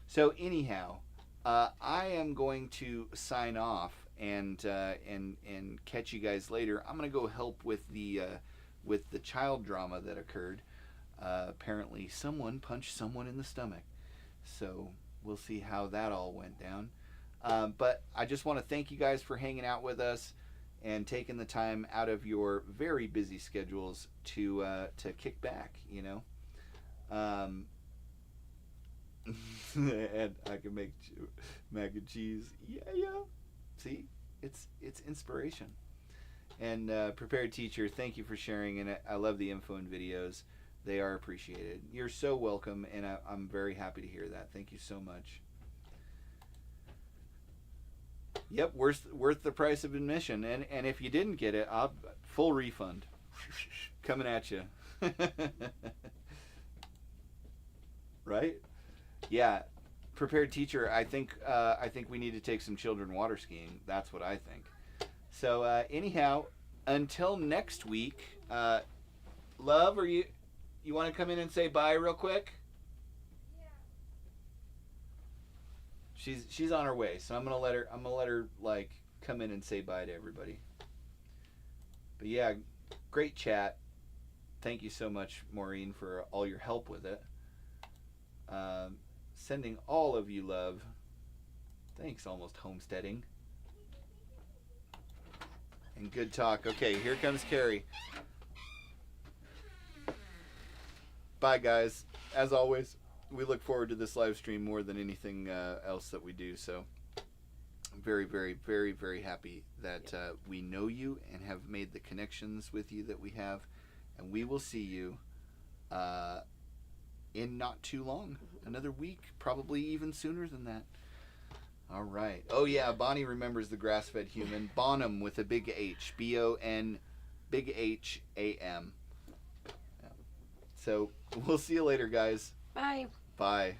So anyhow, I am going to sign off and catch you guys later. I'm gonna go help with the child drama that occurred. Apparently, someone punched someone in the stomach. So we'll see how that all went down. But I just want to thank you guys for hanging out with us and taking the time out of your very busy schedules to kick back, you know. And I can make mac and cheese. Yeah. See, it's inspiration. And Prepared Teacher, thank you for sharing, and I love the info and videos. They are appreciated. You're so welcome, and I'm very happy to hear that. Thank you so much. Yep, worth the price of admission. And if you didn't get it, full refund. Coming at you. Right? Yeah. Prepared Teacher, I think we need to take some children water skiing. That's what I think. So anyhow, until next week, love, you want to come in and say bye real quick? Yeah. She's on her way, so I'm gonna let her like come in and say bye to everybody. But yeah, great chat. Thank you so much, Maureen, for all your help with it. Sending all of you love. Thanks, Almost Homesteading. And good talk. Okay, here comes Carrie. Bye, guys. As always, we look forward to this live stream more than anything else that we do. So I'm very, very, very, very happy that we know you and have made the connections with you that we have. And we will see you in not too long. Another week, probably even sooner than that. All right. Oh, yeah, Bonnie remembers the grass-fed human. Bonham with a big H. B-O-N, big H-A-M. So we'll see you later, guys.
Bye.
Bye.